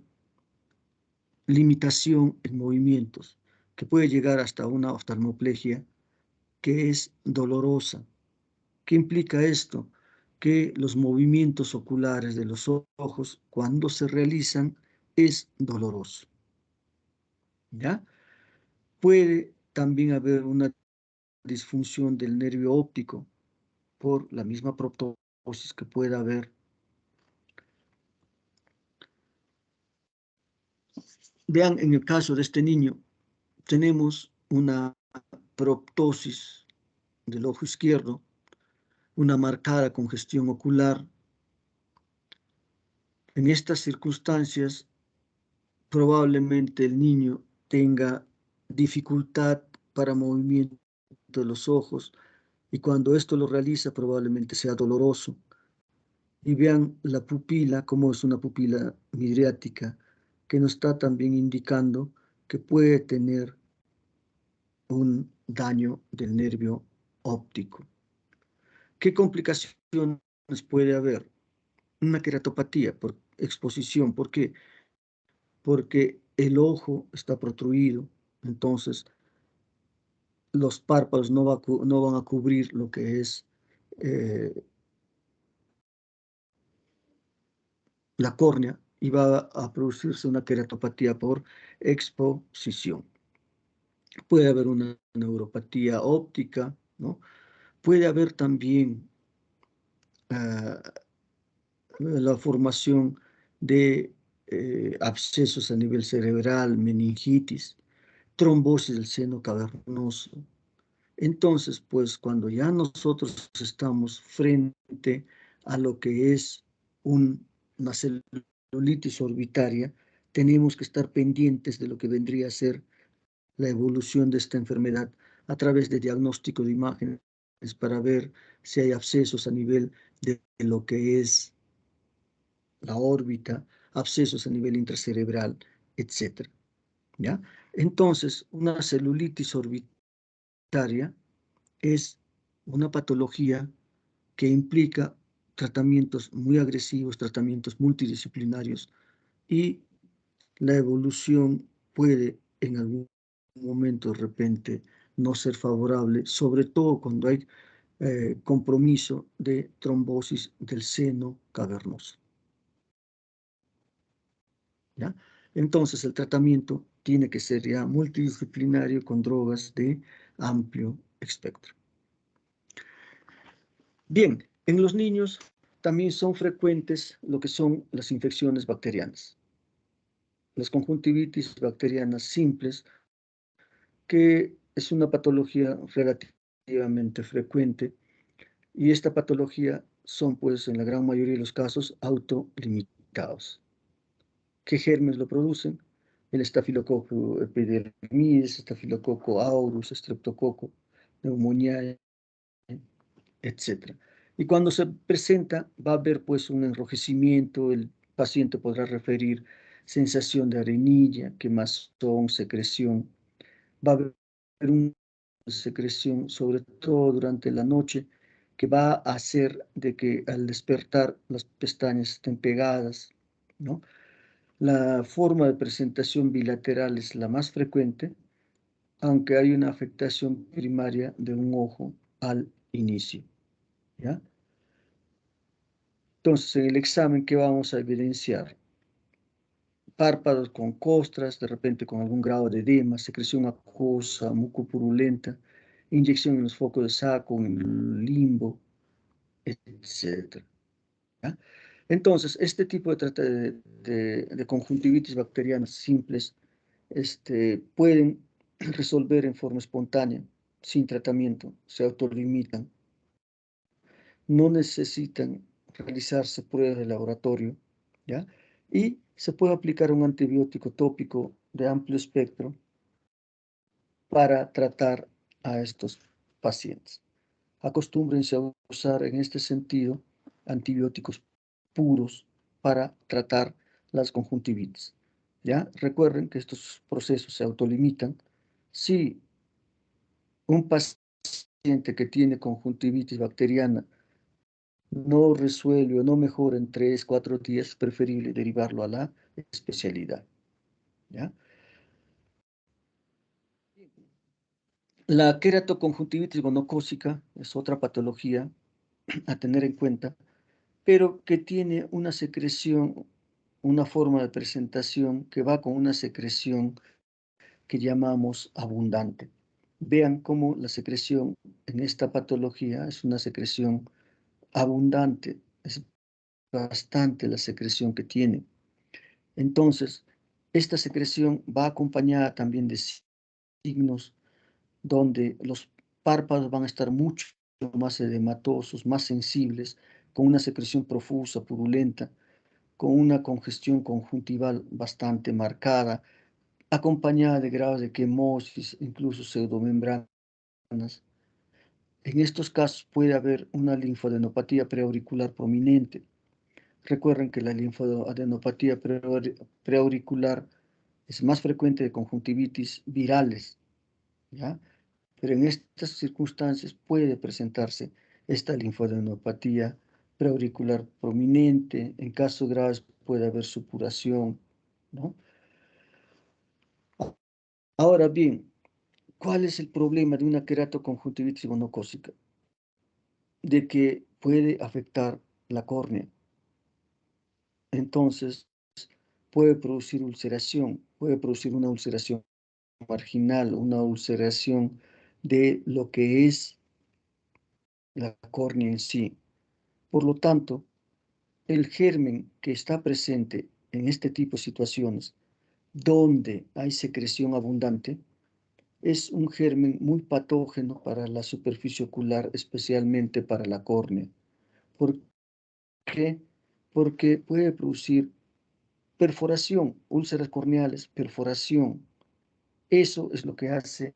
limitación en movimientos, que puede llegar hasta una oftalmoplegia que es dolorosa. ¿Qué implica esto? Que los movimientos oculares de los ojos, cuando se realizan, es doloroso. ¿Ya? Puede también haber una disfunción del nervio óptico por la misma proptosis que pueda haber. Vean, en el caso de este niño, tenemos una proptosis del ojo izquierdo, una marcada congestión ocular. En estas circunstancias, probablemente el niño tenga dificultad para movimiento de los ojos y cuando esto lo realiza probablemente sea doloroso. Y vean la pupila, como es una pupila midriática, que nos está también indicando que puede tener un daño del nervio óptico. ¿Qué complicaciones puede haber? Una queratopatía por exposición. ¿Por qué? Porque el ojo está protruido, entonces los párpados no van a cubrir lo que es la córnea y va a producirse una queratopatía por exposición. Puede haber una neuropatía óptica, ¿no? Puede haber también la formación de abscesos a nivel cerebral, meningitis, trombosis del seno cavernoso, Entonces, pues cuando ya nosotros estamos frente a lo que es una celulitis orbitaria, tenemos que estar pendientes de lo que vendría a ser la evolución de esta enfermedad a través de diagnóstico de imágenes para ver si hay abscesos a nivel de lo que es la órbita, abscesos a nivel intracerebral, etc. ¿Ya? Entonces, una celulitis orbitaria es una patología que implica tratamientos muy agresivos, tratamientos multidisciplinarios, y la evolución puede en algún momento de repente no ser favorable, sobre todo cuando hay compromiso de trombosis del seno cavernoso. ¿Ya? Entonces el tratamiento tiene que ser ya multidisciplinario con drogas de amplio espectro. Bien, en los niños también son frecuentes lo que son las infecciones bacterianas. Las conjuntivitis bacterianas simples, que es una patología relativamente frecuente, y esta patología son, pues, en la gran mayoría de los casos, autolimitados. ¿Qué gérmenes lo producen? El estafilococo epidermidis, estafilococo aureus, streptococo pneumoniae, etc. Y cuando se presenta, va a haber pues un enrojecimiento, el paciente podrá referir sensación de arenilla, quemazón, secreción. Va a haber una secreción, sobre todo durante la noche, que va a hacer de que al despertar las pestañas estén pegadas, ¿no? La forma de presentación bilateral es la más frecuente, aunque hay una afectación primaria de un ojo al inicio, ¿ya? Entonces, en el examen, ¿qué vamos a evidenciar? Párpados con costras, de repente con algún grado de edema, secreción acuosa, mucopurulenta, inyección en los focos de saco, en el limbo, etc. ¿Ya? Entonces, este tipo de conjuntivitis bacterianas simples pueden resolver en forma espontánea, sin tratamiento, se autolimitan, no necesitan realizarse pruebas de laboratorio, ¿ya? Y se puede aplicar un antibiótico tópico de amplio espectro para tratar a estos pacientes. Acostúmbrense a usar en este sentido antibióticos puros para tratar las conjuntivitis. ¿Ya? Recuerden que estos procesos se autolimitan. Si un paciente que tiene conjuntivitis bacteriana no resuelve o no mejora en 3, 4 días, es preferible derivarlo a la especialidad. ¿Ya? La queratoconjuntivitis gonocócica es otra patología a tener en cuenta, pero que tiene una secreción, una forma de presentación que va con una secreción que llamamos abundante. Vean cómo la secreción en esta patología es una secreción abundante, es bastante la secreción que tiene. Entonces, esta secreción va acompañada también de signos donde los párpados van a estar mucho más edematosos, más sensibles, con una secreción profusa, purulenta, con una congestión conjuntival bastante marcada, acompañada de grados de quemosis, incluso pseudomembranas. En estos casos puede haber una linfadenopatía preauricular prominente. Recuerden que la linfadenopatía preauricular es más frecuente de conjuntivitis virales, ¿ya? Pero en estas circunstancias puede presentarse esta linfadenopatía preauricular prominente. En casos graves puede haber supuración, ¿no? Ahora bien, ¿cuál es el problema de una queratoconjuntivitis gonocócica? De que puede afectar la córnea. Entonces, puede producir ulceración, puede producir una ulceración marginal, una ulceración de lo que es la córnea en sí. Por lo tanto, el germen que está presente en este tipo de situaciones, donde hay secreción abundante, es un germen muy patógeno para la superficie ocular, especialmente para la córnea. ¿Por qué? Porque puede producir perforación, úlceras corneales, perforación. Eso es lo que hace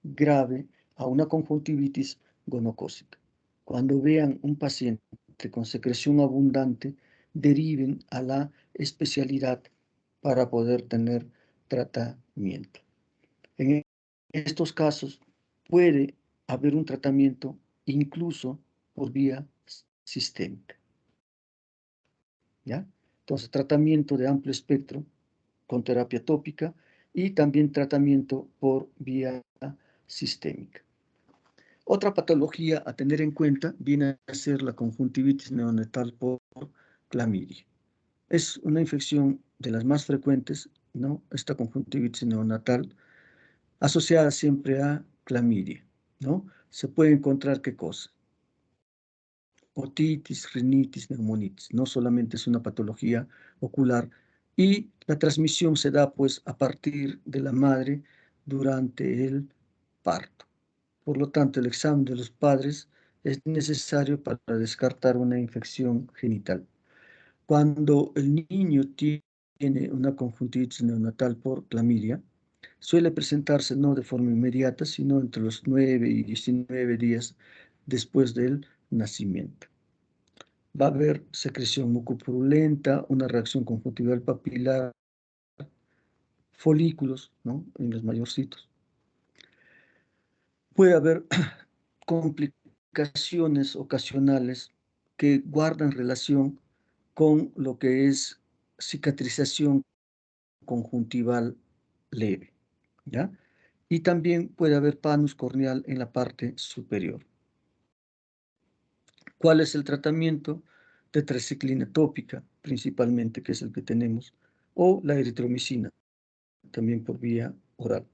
grave a una conjuntivitis gonocócica. Cuando vean un paciente con secreción abundante, deriven a la especialidad para poder tener tratamiento. En estos casos puede haber un tratamiento incluso por vía sistémica. ¿Ya? Entonces, tratamiento de amplio espectro con terapia tópica y también tratamiento por vía sistémica. Otra patología a tener en cuenta viene a ser la conjuntivitis neonatal por clamidia. Es una infección de las más frecuentes, ¿no? Esta conjuntivitis neonatal asociada siempre a clamidia, ¿no? Se puede encontrar ¿qué cosa? Otitis, rinitis, neumonitis. No solamente es una patología ocular y la transmisión se da pues a partir de la madre durante el parto. Por lo tanto, el examen de los padres es necesario para descartar una infección genital. Cuando el niño tiene una conjuntivitis neonatal por clamidia, suele presentarse no de forma inmediata, sino entre los 9 y 19 días después del nacimiento. Va a haber secreción mucopurulenta, una reacción conjuntival papilar, folículos, ¿no? En los mayorcitos. Puede haber complicaciones ocasionales que guardan relación con lo que es cicatrización conjuntival leve, ¿ya? Y también puede haber panus corneal en la parte superior. ¿Cuál es el tratamiento? Tetraciclina tópica, principalmente, que es el que tenemos, o la eritromicina, también por vía oral.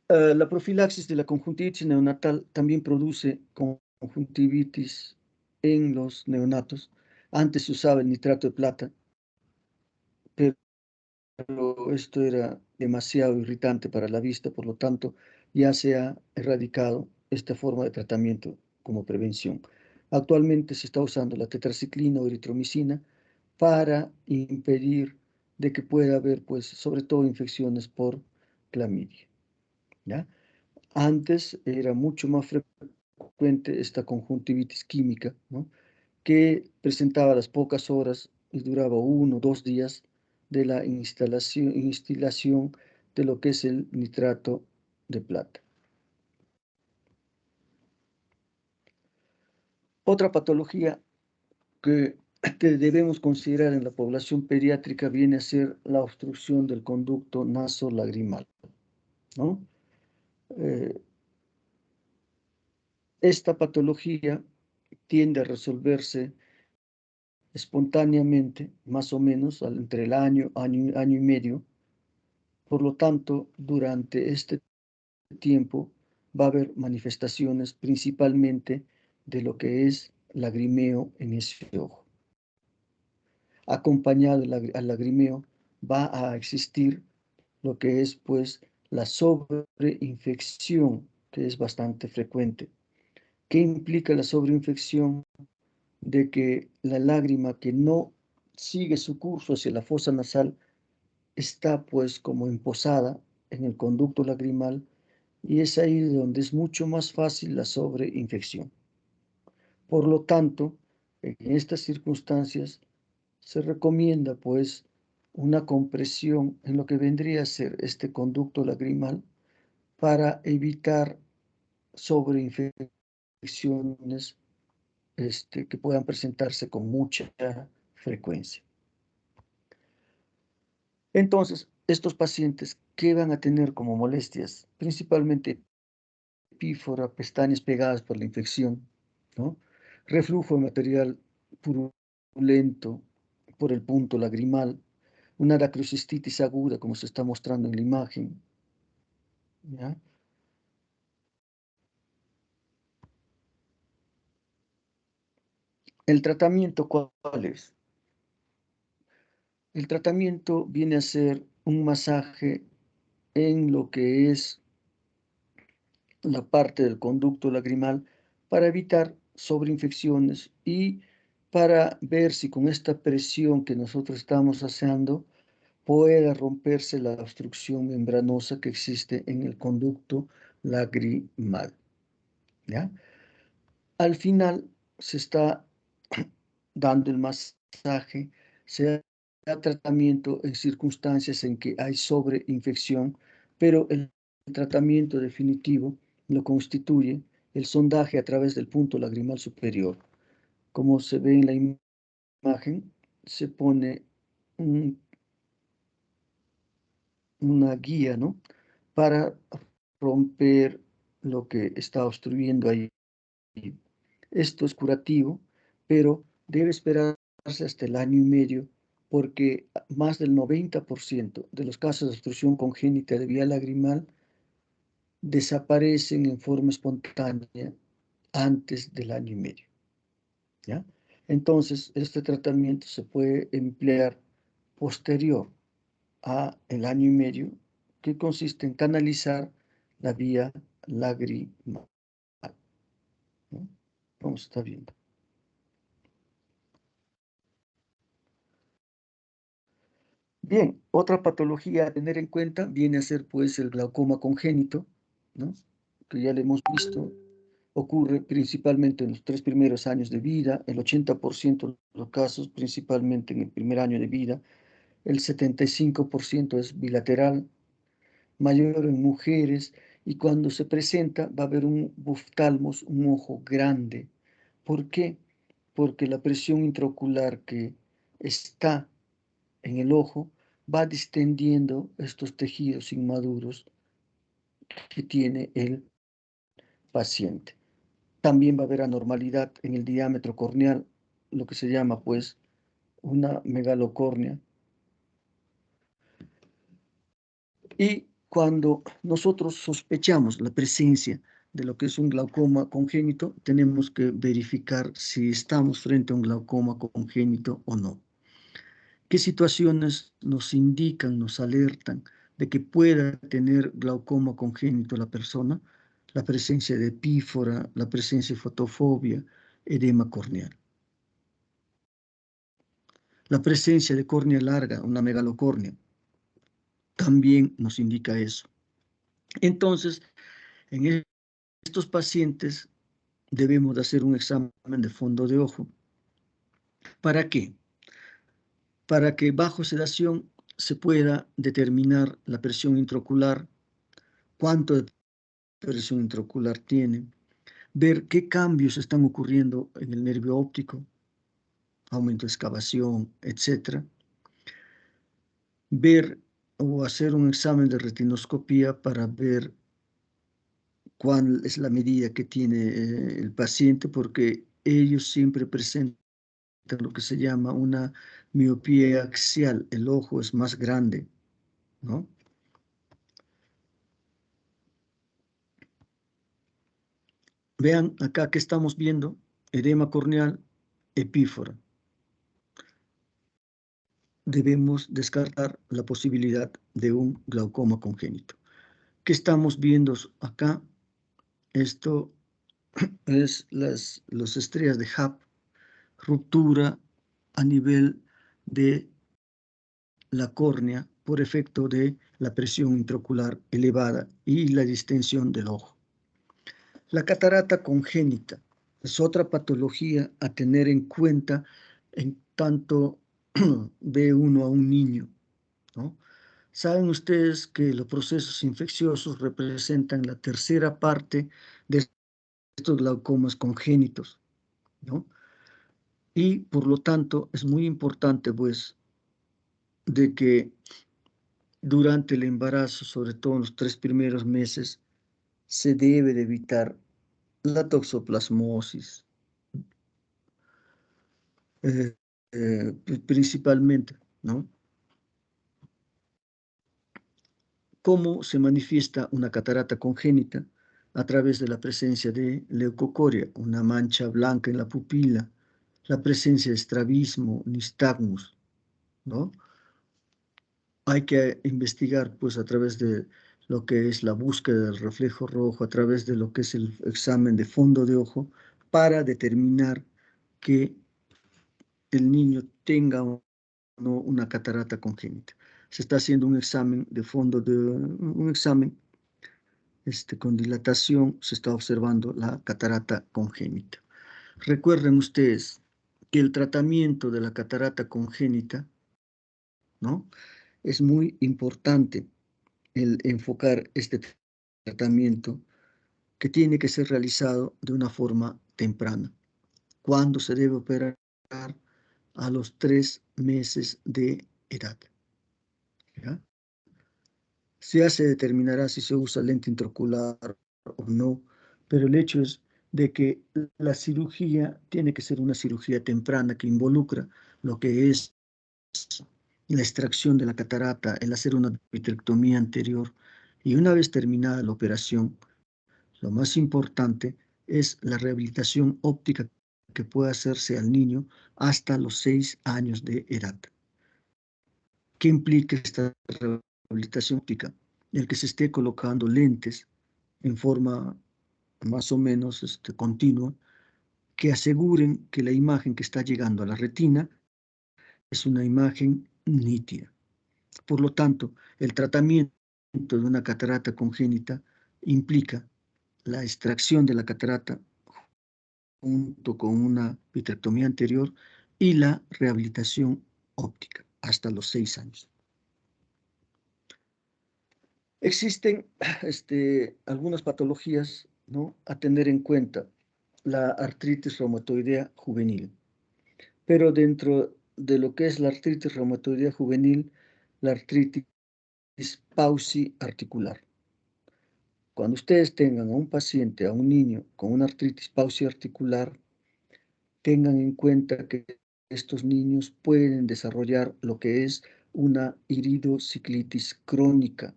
La profilaxis de la conjuntivitis neonatal también produce conjuntivitis en los neonatos. Antes se usaba el nitrato de plata, pero esto era demasiado irritante para la vista, por lo tanto ya se ha erradicado esta forma de tratamiento como prevención. Actualmente se está usando la tetraciclina o eritromicina para impedir de que pueda haber, pues, sobre todo infecciones por clamidia, ¿ya? Antes era mucho más frecuente esta conjuntivitis química, ¿no? Que presentaba a las pocas horas y duraba 1 o 2 días de la instilación de lo que es el nitrato de plata. Otra patología que debemos considerar en la población pediátrica viene a ser la obstrucción del conducto nasolagrimal, ¿no? Esta patología tiende a resolverse espontáneamente, más o menos entre el año y medio. Por lo tanto, durante este tiempo va a haber manifestaciones principalmente de lo que es lagrimeo en ese ojo. Acompañado al lagrimeo va a existir lo que es pues la sobreinfección, que es bastante frecuente. ¿Qué implica la sobreinfección? De que la lágrima que no sigue su curso hacia la fosa nasal está pues como emposada en el conducto lagrimal y es ahí donde es mucho más fácil la sobreinfección. Por lo tanto, en estas circunstancias se recomienda pues una compresión en lo que vendría a ser este conducto lagrimal para evitar sobreinfecciones que puedan presentarse con mucha frecuencia. Entonces, estos pacientes, ¿qué van a tener como molestias? Principalmente epífora, pestañas pegadas por la infección, ¿no? Reflujo de material purulento por el punto lagrimal, una aracrocistitis aguda, como se está mostrando en la imagen, ¿ya? ¿El tratamiento cuál es? El tratamiento viene a ser un masaje en lo que es la parte del conducto lagrimal para evitar sobreinfecciones y para ver si con esta presión que nosotros estamos haciendo pueda romperse la obstrucción membranosa que existe en el conducto lagrimal. ¿Ya? Al final se está dando el masaje, se da tratamiento en circunstancias en que hay sobreinfección, pero el tratamiento definitivo lo constituye el sondaje a través del punto lagrimal superior. Como se ve en la imagen, se pone una guía, ¿no?, para romper lo que está obstruyendo ahí. Esto es curativo, pero debe esperarse hasta el año y medio porque más del 90% de los casos de obstrucción congénita de vía lagrimal desaparecen en forma espontánea antes del año y medio, ¿ya? Entonces, este tratamiento se puede emplear posterior a el año y medio, que consiste en canalizar la vía lagrimal, ¿no? Vamos a estar viendo. Bien, otra patología a tener en cuenta viene a ser pues el glaucoma congénito, ¿no?, que ya lo hemos visto, ocurre principalmente en los 3 primeros años de vida, el 80% de los casos principalmente en el primer año de vida, el 75% es bilateral, mayor en mujeres, y cuando se presenta va a haber un oftalmos, un ojo grande. ¿Por qué? Porque la presión intraocular que está en el ojo va distendiendo estos tejidos inmaduros que tiene el paciente. También va a haber anormalidad en el diámetro corneal, lo que se llama pues una megalocornea. Y cuando nosotros sospechamos la presencia de lo que es un glaucoma congénito, tenemos que verificar si estamos frente a un glaucoma congénito o no. ¿Qué situaciones nos indican, nos alertan de que pueda tener glaucoma congénito la persona? La presencia de epífora, la presencia de fotofobia, edema corneal. La presencia de córnea larga, una megalocornea, también nos indica eso. Entonces, en estos pacientes debemos de hacer un examen de fondo de ojo. ¿Para qué? Para que bajo sedación se pueda determinar la presión intraocular, cuánto de presión intraocular tiene, ver qué cambios están ocurriendo en el nervio óptico, aumento de excavación, etc. Ver o hacer un examen de retinoscopía para ver cuál es la medida que tiene el paciente, porque ellos siempre presentan lo que se llama una miopía axial, el ojo es más grande, ¿no? Vean acá que estamos viendo edema corneal, epífora. Debemos descartar la posibilidad de un glaucoma congénito. ¿Qué estamos viendo acá? Esto es las estrellas de Hub, ruptura a nivel de la córnea por efecto de la presión intraocular elevada y la distensión del ojo. La catarata congénita es otra patología a tener en cuenta en tanto ve uno a un niño, ¿no? Saben ustedes que los procesos infecciosos representan la tercera parte de estos glaucomas congénitos, ¿no? Y por lo tanto es muy importante pues de que durante el embarazo, sobre todo en los 3 primeros meses, se debe de evitar la toxoplasmosis, principalmente, ¿no? ¿Cómo se manifiesta una catarata congénita? A través de la presencia de leucocoria, una mancha blanca en la pupila, la presencia de estrabismo, nistagmus, ¿no? Hay que investigar, pues, a través de lo que es la búsqueda del reflejo rojo, a través de lo que es el examen de fondo de ojo, para determinar que el niño tenga o no una catarata congénita. Se está haciendo un examen de fondo de un examen con dilatación, se está observando la catarata congénita. Recuerden ustedes que el tratamiento de la catarata congénita, ¿no? Es muy importante el enfocar este tratamiento que tiene que ser realizado de una forma temprana. ¿Cuándo se debe operar? A los 3 meses de edad. ¿Ya? Ya se determinará si se usa lente intraocular o no, pero el hecho es de que la cirugía tiene que ser una cirugía temprana que involucra lo que es la extracción de la catarata, el hacer una vitrectomía anterior, y una vez terminada la operación, lo más importante es la rehabilitación óptica que puede hacerse al niño hasta los 6 años de edad. ¿Qué implica esta rehabilitación óptica? El que se esté colocando lentes en forma más o menos continua, que aseguren que la imagen que está llegando a la retina es una imagen nítida. Por lo tanto, el tratamiento de una catarata congénita implica la extracción de la catarata junto con una vitrectomía anterior y la rehabilitación óptica hasta los 6 años. Existen algunas patologías, ¿no?, a tener en cuenta. La artritis reumatoidea juvenil. Pero dentro de lo que es la artritis reumatoidea juvenil, la artritis pauciarticular. Cuando ustedes tengan a un paciente, a un niño con una artritis pauciarticular, tengan en cuenta que estos niños pueden desarrollar lo que es una iridociclitis crónica.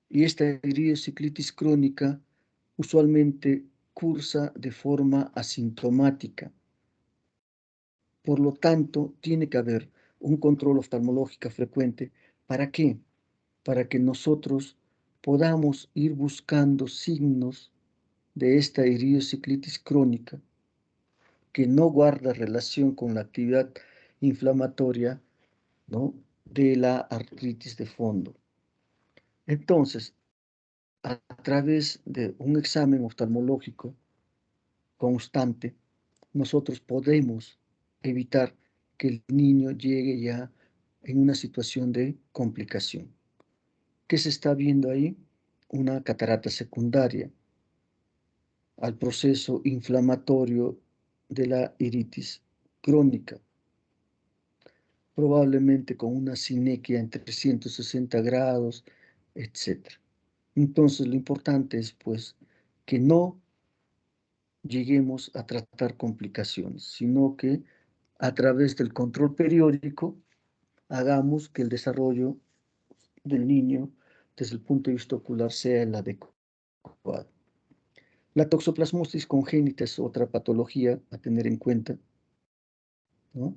Y esta iridociclitis crónica usualmente cursa de forma asintomática. Por lo tanto, tiene que haber un control oftalmológico frecuente. ¿Para qué? Para que nosotros podamos ir buscando signos de esta iridociclitis crónica que no guarda relación con la actividad inflamatoria, ¿no?, de la artritis de fondo. Entonces, a través de un examen oftalmológico constante, nosotros podemos evitar que el niño llegue ya en una situación de complicación. ¿Qué se está viendo ahí? Una catarata secundaria al proceso inflamatorio de la iritis crónica, probablemente con una sinequia en 360 grados, etc. Entonces, lo importante es, pues, que no lleguemos a tratar complicaciones, sino que a través del control periódico hagamos que el desarrollo del niño desde el punto de vista ocular sea el adecuado. La toxoplasmosis congénita es otra patología a tener en cuenta, ¿no?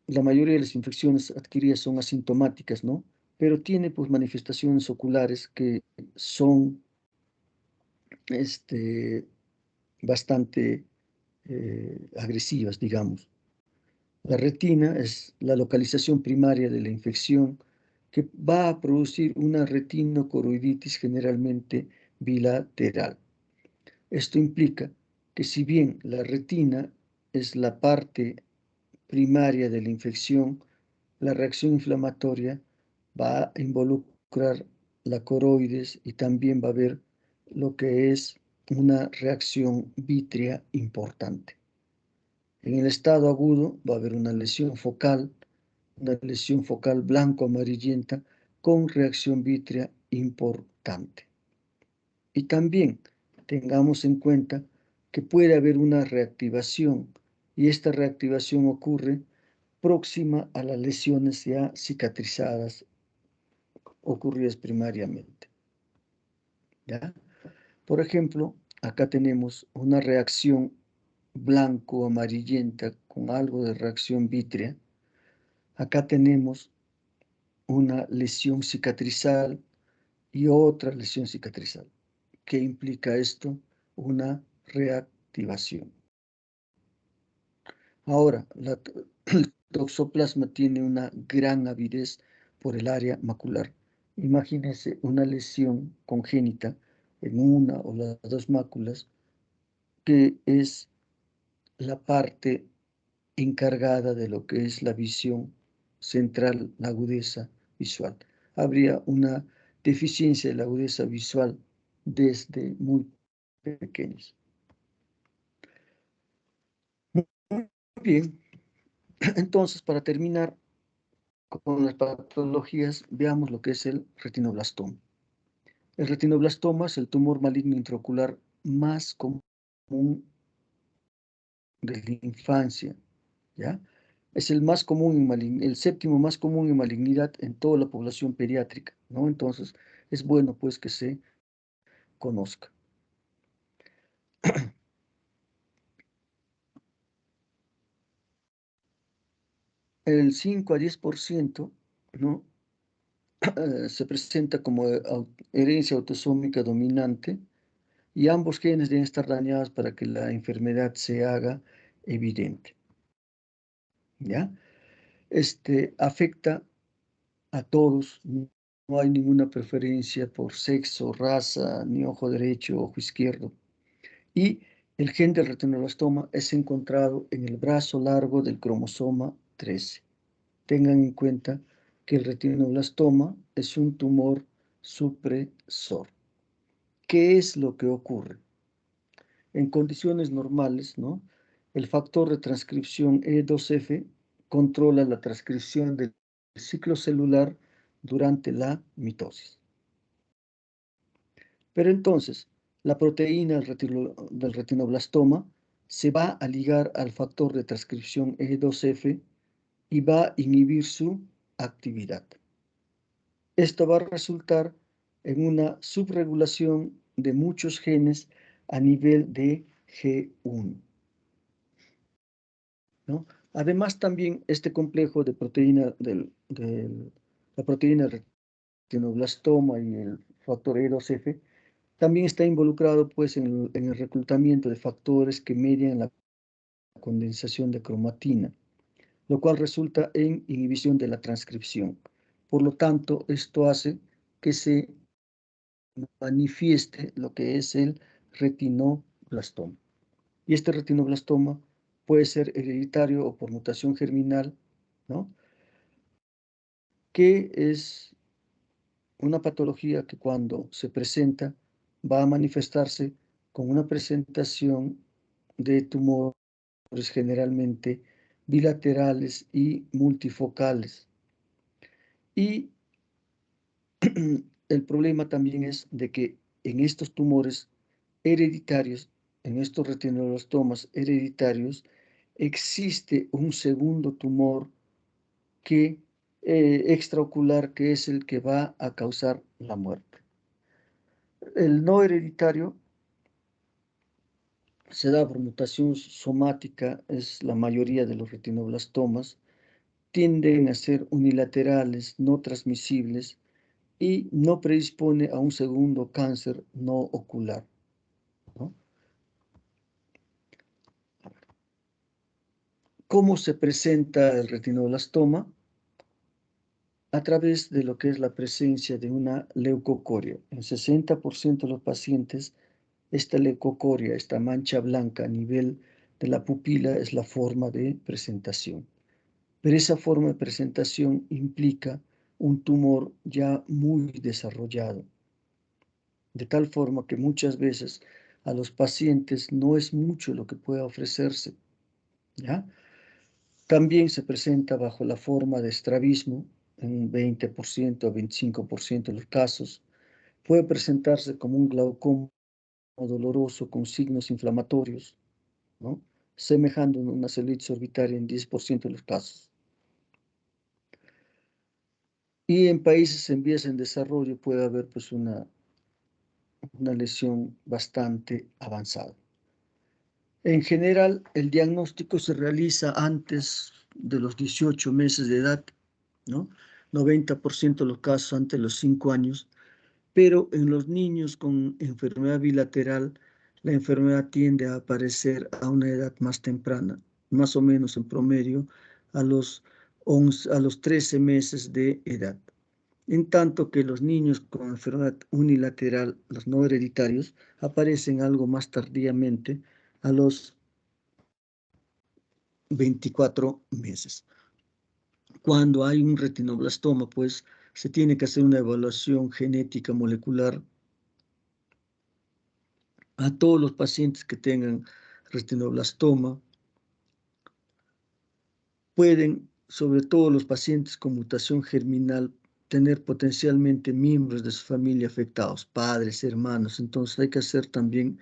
La mayoría de las infecciones adquiridas son asintomáticas, ¿no? Pero tiene, pues, manifestaciones oculares que son bastante agresivas, digamos. La retina es la localización primaria de la infección que va a producir una retinocoroiditis generalmente bilateral. Esto implica que si bien la retina es la parte primaria de la infección, la reacción inflamatoria va a involucrar la coroides y también va a haber lo que es una reacción vítrea importante. En el estado agudo va a haber una lesión focal blanco-amarillenta con reacción vítrea importante. Y también tengamos en cuenta que puede haber una reactivación y esta reactivación ocurre próxima a las lesiones ya cicatrizadas ocurridas primariamente. ¿Ya? Por ejemplo, acá tenemos una reacción blanco-amarillenta con algo de reacción vítrea. Acá tenemos una lesión cicatrizal y otra lesión cicatrizal. ¿Qué implica esto? Una reactivación. Ahora, el toxoplasma tiene una gran avidez por el área macular. Imagínense una lesión congénita en una o las dos máculas, que es la parte encargada de lo que es la visión central, la agudeza visual. Habría una deficiencia de la agudeza visual desde muy pequeños. Muy bien, entonces para terminar con las patologías, veamos lo que es el retinoblastoma. El retinoblastoma es el tumor maligno intraocular más común de la infancia, ¿ya? Es el más común el séptimo más común en malignidad en toda la población pediátrica, ¿no? Entonces, es bueno pues que se conozca. El 5 a 10%, ¿no? Se presenta como herencia autosómica dominante y ambos genes deben estar dañados para que la enfermedad se haga evidente, ¿ya? Afecta a todos, no hay ninguna preferencia por sexo, raza, ni ojo derecho, ojo izquierdo. Y el gen del retinoblastoma es encontrado en el brazo largo del cromosoma 13. Tengan en cuenta que el retinoblastoma es un tumor supresor. ¿Qué es lo que ocurre? En condiciones normales, ¿no? El factor de transcripción E2F controla la transcripción del ciclo celular durante la mitosis. Pero entonces, la proteína del retinoblastoma se va a ligar al factor de transcripción E2F y va a inhibir su actividad. Esto va a resultar en una subregulación de muchos genes a nivel de G1, ¿no? Además, también este complejo de proteína la proteína retinoblastoma y el factor E2F también está involucrado pues, en el reclutamiento de factores que median la condensación de cromatina, lo cual resulta en inhibición de la transcripción. Por lo tanto, esto hace que se manifieste lo que es el retinoblastoma. Y este retinoblastoma puede ser hereditario o por mutación germinal, ¿no? Que es una patología que cuando se presenta va a manifestarse con una presentación de tumores generalmente bilaterales y multifocales. Y el problema también es de que en estos tumores hereditarios, en estos retinoblastomas hereditarios, existe un segundo tumor que, extraocular, que es el que va a causar la muerte. El no hereditario se da por mutación somática, es la mayoría de los retinoblastomas, tienden a ser unilaterales, no transmisibles y no predispone a un segundo cáncer no ocular, ¿no? ¿Cómo se presenta el retinoblastoma? A través de lo que es la presencia de una leucocoria. En 60% de los pacientes, esta leucocoria, esta mancha blanca a nivel de la pupila es la forma de presentación. Pero esa forma de presentación implica un tumor ya muy desarrollado, de tal forma que muchas veces a los pacientes no es mucho lo que puede ofrecerse, ¿ya? También se presenta bajo la forma de estrabismo, en un 20% o 25% de los casos. Puede presentarse como un glaucoma doloroso con signos inflamatorios, ¿no? Semejando una celulitis orbitaria en 10% de los casos. Y en países en vías en desarrollo puede haber pues una una lesión bastante avanzada. En general, el diagnóstico se realiza antes de los 18 meses de edad, ¿no? 90% de los casos antes de los 5 años, pero en los niños con enfermedad bilateral, la enfermedad tiende a aparecer a una edad más temprana, más o menos en promedio a los 13 meses de edad. En tanto que los niños con enfermedad unilateral, los no hereditarios, aparecen algo más tardíamente a los 24 meses. Cuando hay un retinoblastoma, pues se tiene que hacer una evaluación genética molecular a todos los pacientes que tengan retinoblastoma. Pueden, sobre todo los pacientes con mutación germinal, tener potencialmente miembros de su familia afectados, padres, hermanos. Entonces hay que hacer también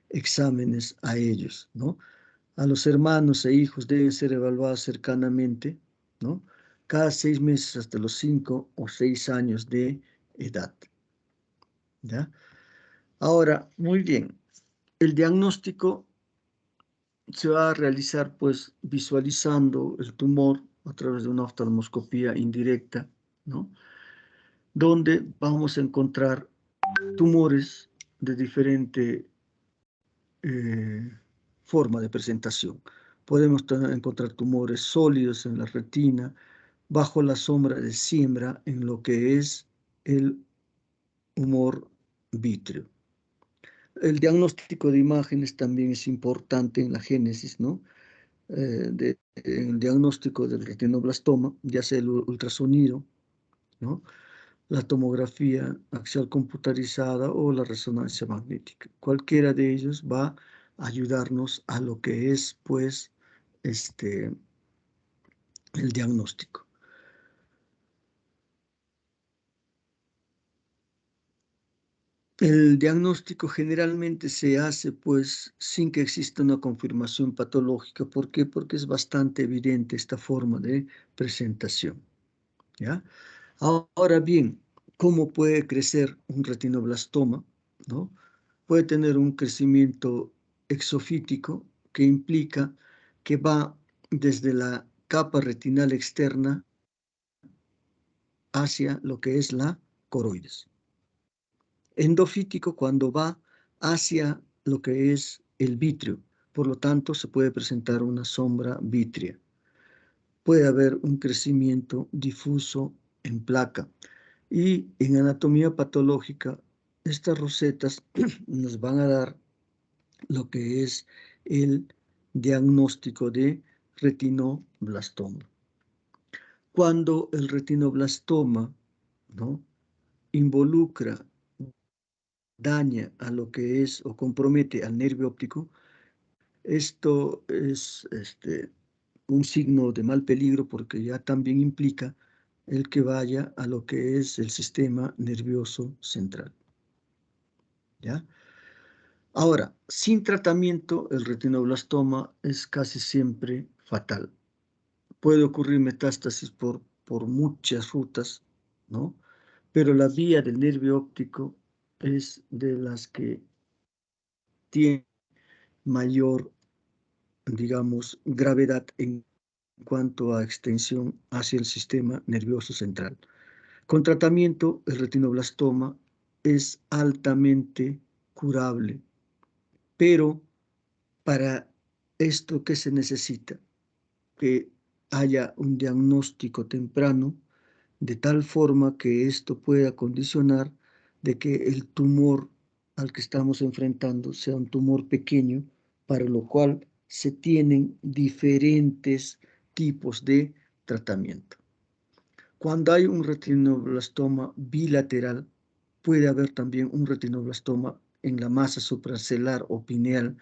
exámenes a ellos, ¿no? A los hermanos e hijos deben ser evaluados cercanamente, ¿no? Cada 6 meses hasta los 5 o 6 años de edad, ¿ya? Ahora, muy bien, el diagnóstico se va a realizar pues visualizando el tumor a través de una oftalmoscopía indirecta, ¿no? Donde vamos a encontrar tumores de diferente forma de presentación. Podemos encontrar tumores sólidos en la retina, bajo la sombra de siembra en lo que es el humor vítreo. El diagnóstico de imágenes también es importante en la génesis, ¿no? El diagnóstico del retinoblastoma, ya sea el ultrasonido, ¿no? La tomografía axial computarizada o la resonancia magnética. Cualquiera de ellos va a ayudarnos a lo que es, pues, el diagnóstico. El diagnóstico generalmente se hace pues sin que exista una confirmación patológica. ¿Por qué? Porque es bastante evidente esta forma de presentación, ¿ya? Ahora bien, ¿cómo puede crecer un retinoblastoma? ¿No? Puede tener un crecimiento exofítico que implica que va desde la capa retinal externa hacia lo que es la coroides. Endofítico cuando va hacia lo que es el vítreo, por lo tanto se puede presentar una sombra vítrea. Puede haber un crecimiento difuso en placa y en anatomía patológica estas rosetas nos van a dar lo que es el diagnóstico de retinoblastoma. Cuando el retinoblastoma, ¿no?, involucra, daña a lo que es o compromete al nervio óptico, esto es un signo de mal peligro porque ya también implica el que vaya a lo que es el sistema nervioso central, ¿ya? Ahora, sin tratamiento, el retinoblastoma es casi siempre fatal. Puede ocurrir metástasis por muchas rutas, ¿no? Pero la vía del nervio óptico es de las que tiene mayor, digamos, gravedad en cuanto a extensión hacia el sistema nervioso central. Con tratamiento, el retinoblastoma es altamente curable, pero para esto, ¿qué se necesita? Que haya un diagnóstico temprano, de tal forma que esto pueda condicionar de que el tumor al que estamos enfrentando sea un tumor pequeño, para lo cual se tienen diferentes tipos de tratamiento. Cuando hay un retinoblastoma bilateral, puede haber también un retinoblastoma en la masa supracelular o pineal,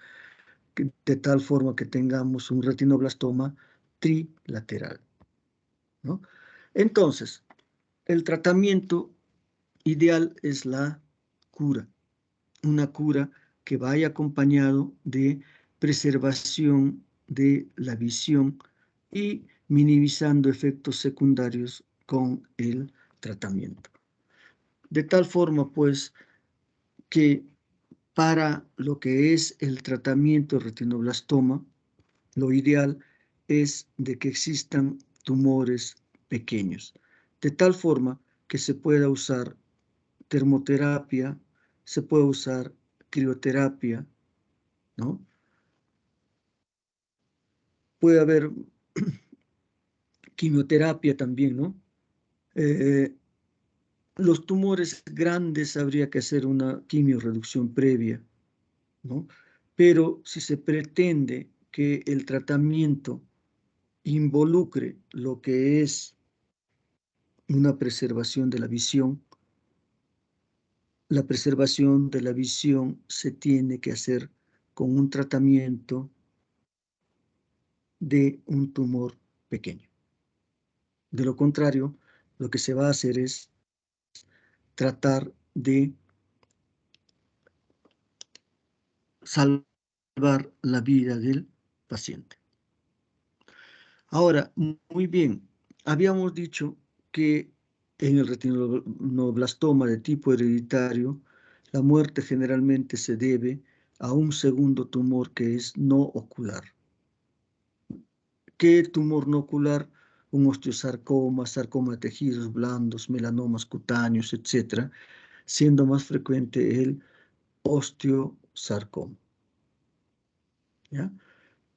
de tal forma que tengamos un retinoblastoma trilateral, ¿no? Entonces, el tratamiento ideal es la cura, una cura que vaya acompañado de preservación de la visión y minimizando efectos secundarios con el tratamiento. De tal forma, pues, que para lo que es el tratamiento de retinoblastoma, lo ideal es de que existan tumores pequeños, de tal forma que se pueda usar termoterapia, se puede usar crioterapia, ¿no? Puede haber quimioterapia también, ¿no? Los tumores grandes habría que hacer una quimiorreducción previa, ¿no? Pero si se pretende que el tratamiento involucre lo que es una preservación de la visión, la preservación de la visión se tiene que hacer con un tratamiento de un tumor pequeño. De lo contrario, lo que se va a hacer es tratar de salvar la vida del paciente. Ahora, muy bien, habíamos dicho que en el retinoblastoma de tipo hereditario, la muerte generalmente se debe a un segundo tumor que es no ocular. ¿Qué tumor no ocular? Un osteosarcoma, sarcoma de tejidos blandos, melanomas cutáneos, etc., siendo más frecuente el osteosarcoma. ¿Ya?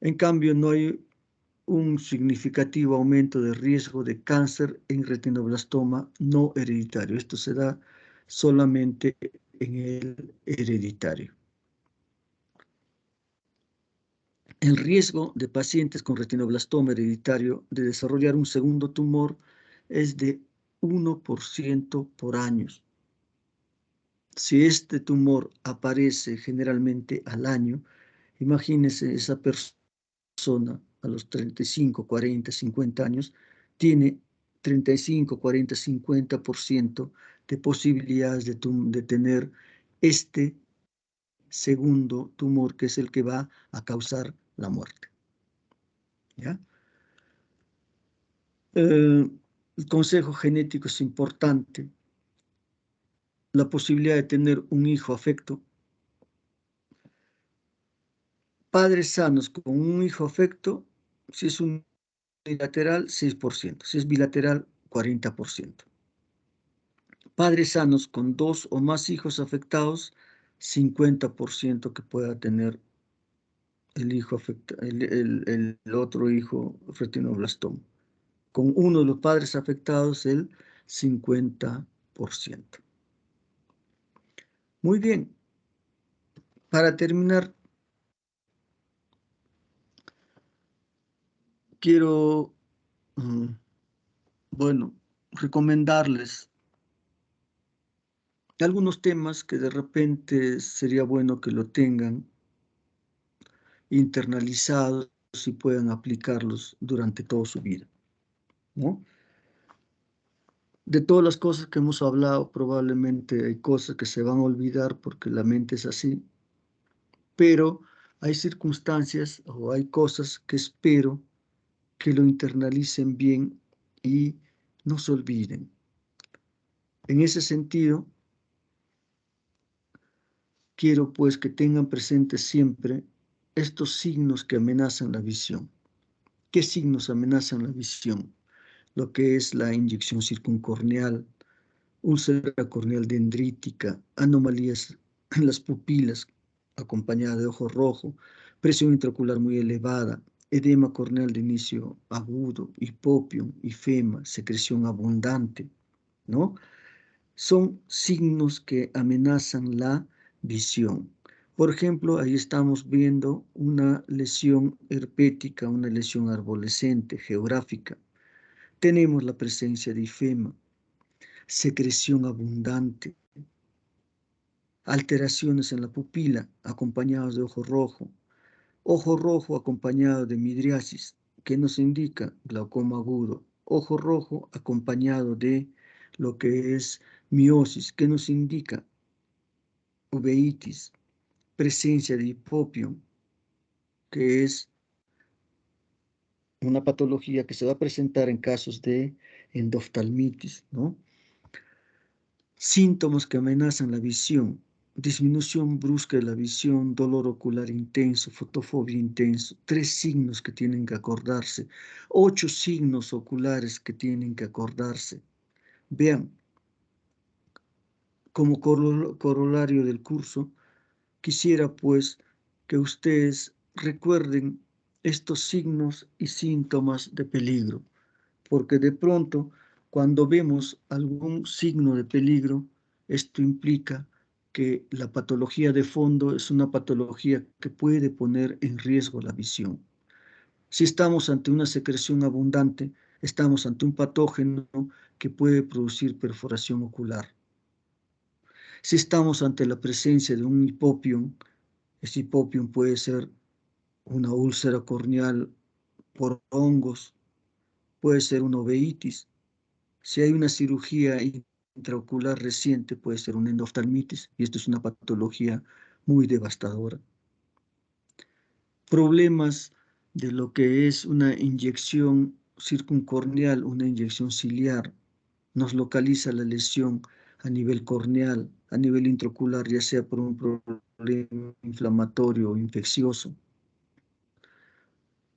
En cambio, no hay un significativo aumento de riesgo de cáncer en retinoblastoma no hereditario. Esto se da solamente en el hereditario. El riesgo de pacientes con retinoblastoma hereditario de desarrollar un segundo tumor es de 1% por año. Si este tumor aparece generalmente al año, imagínese esa persona a los 35, 40, 50 años, tiene 35, 40, 50% de posibilidades de tener este segundo tumor, que es el que va a causar la muerte. ¿Ya? El consejo genético es importante. La posibilidad de tener un hijo afecto. Padres sanos con un hijo afecto, si es unilateral, 6%, si es bilateral, 40%. Padres sanos con 2 o más hijos afectados, 50% que pueda tener el hijo el otro hijo retinoblastoma. Con uno de los padres afectados, el 50%. Muy bien. Para terminar, quiero, recomendarles algunos temas que de repente sería bueno que lo tengan internalizados y puedan aplicarlos durante toda su vida, ¿no? De todas las cosas que hemos hablado, probablemente hay cosas que se van a olvidar porque la mente es así, pero hay circunstancias o hay cosas que espero que lo internalicen bien y no se olviden. En ese sentido, quiero pues que tengan presentes siempre estos signos que amenazan la visión. ¿Qué signos amenazan la visión? Lo que es la inyección circuncorneal, úlcera corneal dendrítica, anomalías en las pupilas acompañada de ojo rojo, presión intraocular muy elevada, edema corneal de inicio agudo, hipopión, ifema, secreción abundante, ¿no? Son signos que amenazan la visión. Por ejemplo, ahí estamos viendo una lesión herpética, una lesión arborescente, geográfica. Tenemos la presencia de ifema, secreción abundante, alteraciones en la pupila acompañados de ojo rojo acompañado de midriasis, que nos indica glaucoma agudo, ojo rojo acompañado de lo que es miosis, que nos indica uveitis, presencia de hipopión, que es una patología que se va a presentar en casos de endoftalmitis, ¿no? Síntomas que amenazan la visión, disminución brusca de la visión, dolor ocular intenso, fotofobia intenso, 3 signos que tienen que acordarse, 8 signos oculares que tienen que acordarse. Vean, como corolario del curso, quisiera pues que ustedes recuerden estos signos y síntomas de peligro, porque de pronto cuando vemos algún signo de peligro, esto implica que la patología de fondo es una patología que puede poner en riesgo la visión. Si estamos ante una secreción abundante, estamos ante un patógeno que puede producir perforación ocular. Si estamos ante la presencia de un hipopión, ese hipopión puede ser una úlcera corneal por hongos, puede ser una uveitis. Si hay una cirugía intraocular reciente, puede ser una endoftalmitis, y esto es una patología muy devastadora. Problemas de lo que es una inyección circuncorneal, una inyección ciliar, nos localiza la lesión a nivel corneal, a nivel intraocular, ya sea por un problema inflamatorio o infeccioso.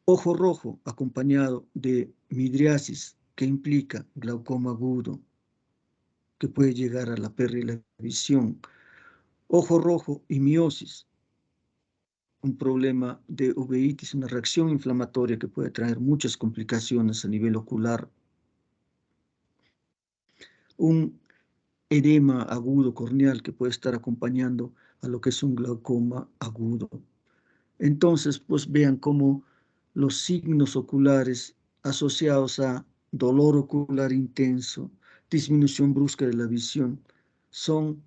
Ojo rojo acompañado de midriasis, que implica glaucoma agudo, que puede llegar a la pérdida de la visión. Ojo rojo y miosis, un problema de uveitis, una reacción inflamatoria que puede traer muchas complicaciones a nivel ocular. Un edema agudo corneal que puede estar acompañando a lo que es un glaucoma agudo. Entonces, pues vean cómo los signos oculares asociados a dolor ocular intenso, disminución brusca de la visión, son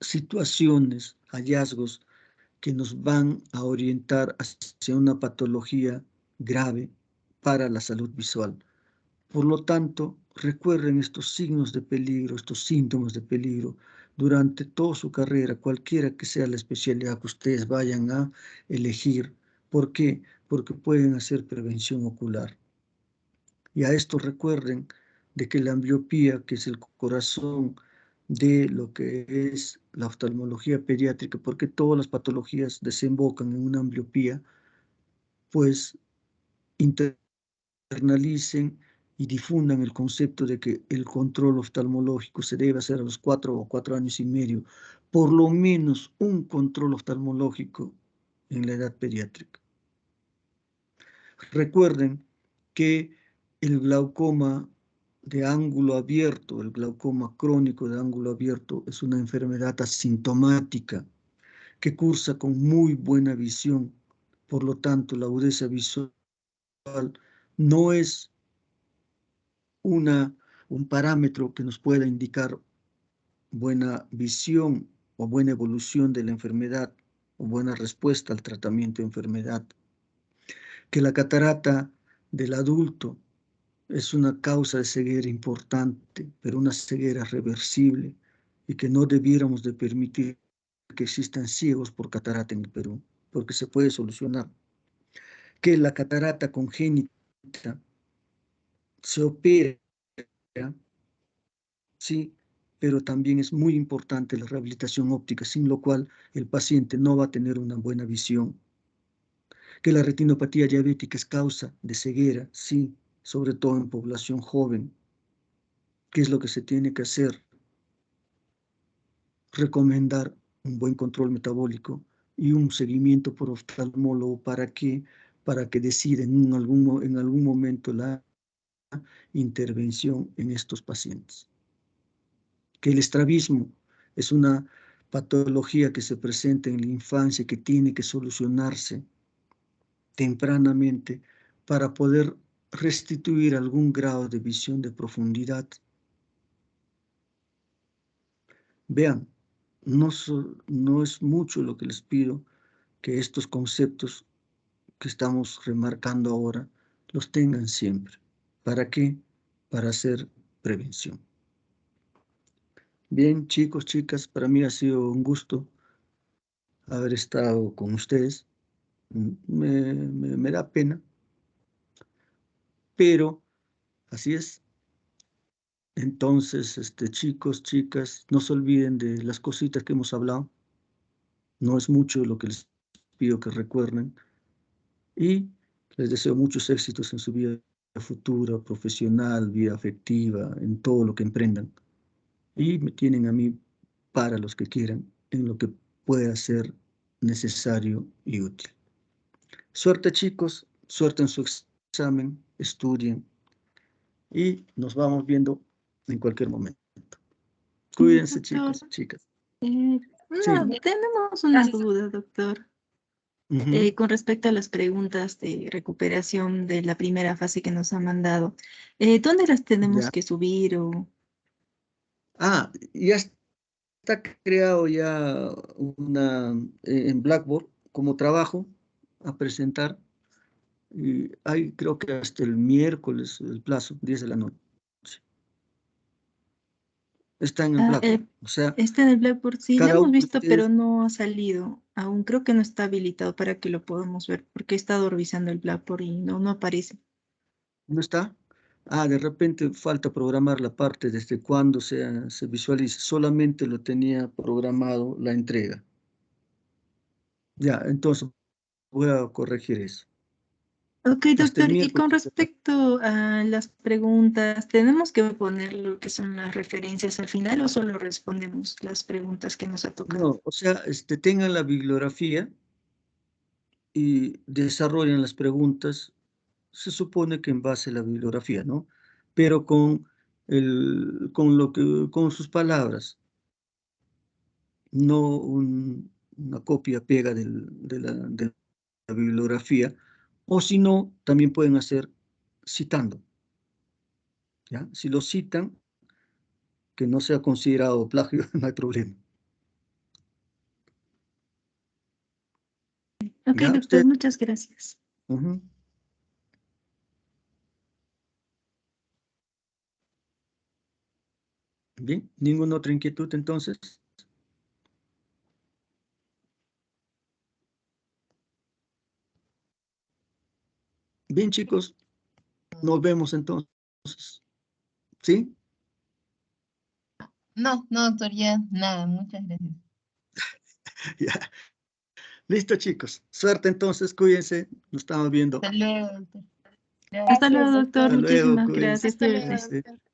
situaciones, hallazgos que nos van a orientar hacia una patología grave para la salud visual. Por lo tanto, recuerden estos signos de peligro, estos síntomas de peligro durante toda su carrera, cualquiera que sea la especialidad que ustedes vayan a elegir. ¿Por qué? Porque pueden hacer prevención ocular. Y a esto recuerden de que la ambliopía, que es el corazón de lo que es la oftalmología pediátrica, porque todas las patologías desembocan en una ambliopía, pues internalicen y difundan el concepto de que el control oftalmológico se debe hacer a los 4 o 4 años y medio, por lo menos un control oftalmológico en la edad pediátrica. Recuerden que el glaucoma de ángulo abierto, el glaucoma crónico de ángulo abierto, es una enfermedad asintomática que cursa con muy buena visión. Por lo tanto, la agudeza visual no es un parámetro que nos pueda indicar buena visión o buena evolución de la enfermedad o buena respuesta al tratamiento de enfermedad. Que la catarata del adulto es una causa de ceguera importante, pero una ceguera reversible y que no debiéramos de permitir que existan ciegos por catarata en el Perú, porque se puede solucionar. Que la catarata congénita se opera, sí, pero también es muy importante la rehabilitación óptica, sin lo cual el paciente no va a tener una buena visión. Que la retinopatía diabética es causa de ceguera, sí, sobre todo en población joven. ¿Qué es lo que se tiene que hacer? Recomendar un buen control metabólico y un seguimiento por oftalmólogo. ¿Para qué? Para que deciden en algún momento la intervención en estos pacientes. Que el estrabismo es una patología que se presenta en la infancia y que tiene que solucionarse tempranamente para poder restituir algún grado de visión de profundidad. Vean, no es mucho lo que les pido, que estos conceptos que estamos remarcando ahora los tengan siempre. ¿Para qué? Para hacer prevención. Bien, chicos, chicas, para mí ha sido un gusto haber estado con ustedes. Me da pena, pero así es. Entonces, chicos, chicas, no se olviden de las cositas que hemos hablado. No es mucho lo que les pido que recuerden. Y les deseo muchos éxitos en su vida futura, profesional, vida afectiva, en todo lo que emprendan. Y me tienen a mí para los que quieran, en lo que pueda ser necesario y útil. Suerte, chicos, suerte en su examen, estudien y nos vamos viendo en cualquier momento. Cuídense, Doctor, chicos, chicas. no, Sí. tenemos una Gracias. duda, doctor. Ujú. Con respecto a las preguntas de recuperación de la primera fase que nos ha mandado, ¿dónde las tenemos Ya. que subir? O... Ya está creado ya en Blackboard como trabajo a presentar. Y hay, creo que hasta el miércoles el plazo, 10 de la noche. Está en el Blackboard. O sea, Está en el Blackboard, sí, lo cada hemos uno de visto, pero ustedes no ha salido. Aún creo que no está habilitado para que lo podamos ver, porque he estado revisando el Blackboard y no aparece. no está. De repente falta programar la parte desde cuando se visualice. Solamente lo tenía programado la entrega. Ya, entonces voy a corregir eso. Ok, Hasta el doctor, y con miércoles. respecto a las preguntas, ¿tenemos que poner lo que son las referencias al final o solo respondemos las preguntas que nos ha tocado? No, o sea, tengan la bibliografía y desarrollen las preguntas, se supone que en base a la bibliografía, ¿no? Pero con sus palabras, no una copia pega de la bibliografía, o si no, también pueden hacer citando, ¿ya? Si lo citan, que no sea considerado plagio, no hay problema. Ok, ¿Ya? doctor, muchas gracias. Ujú. Bien, ¿ninguna otra inquietud entonces? Bien, chicos, nos vemos entonces. ¿Sí? No, doctor, ya, nada, muchas gracias. Ya. Listo, chicos. Suerte entonces, cuídense. Nos estamos viendo. Hasta luego, doctor. Hasta luego, Gracias, doctor. Hasta luego, Muchísimas cuídense. gracias. Hasta luego, Cuídense. doctor.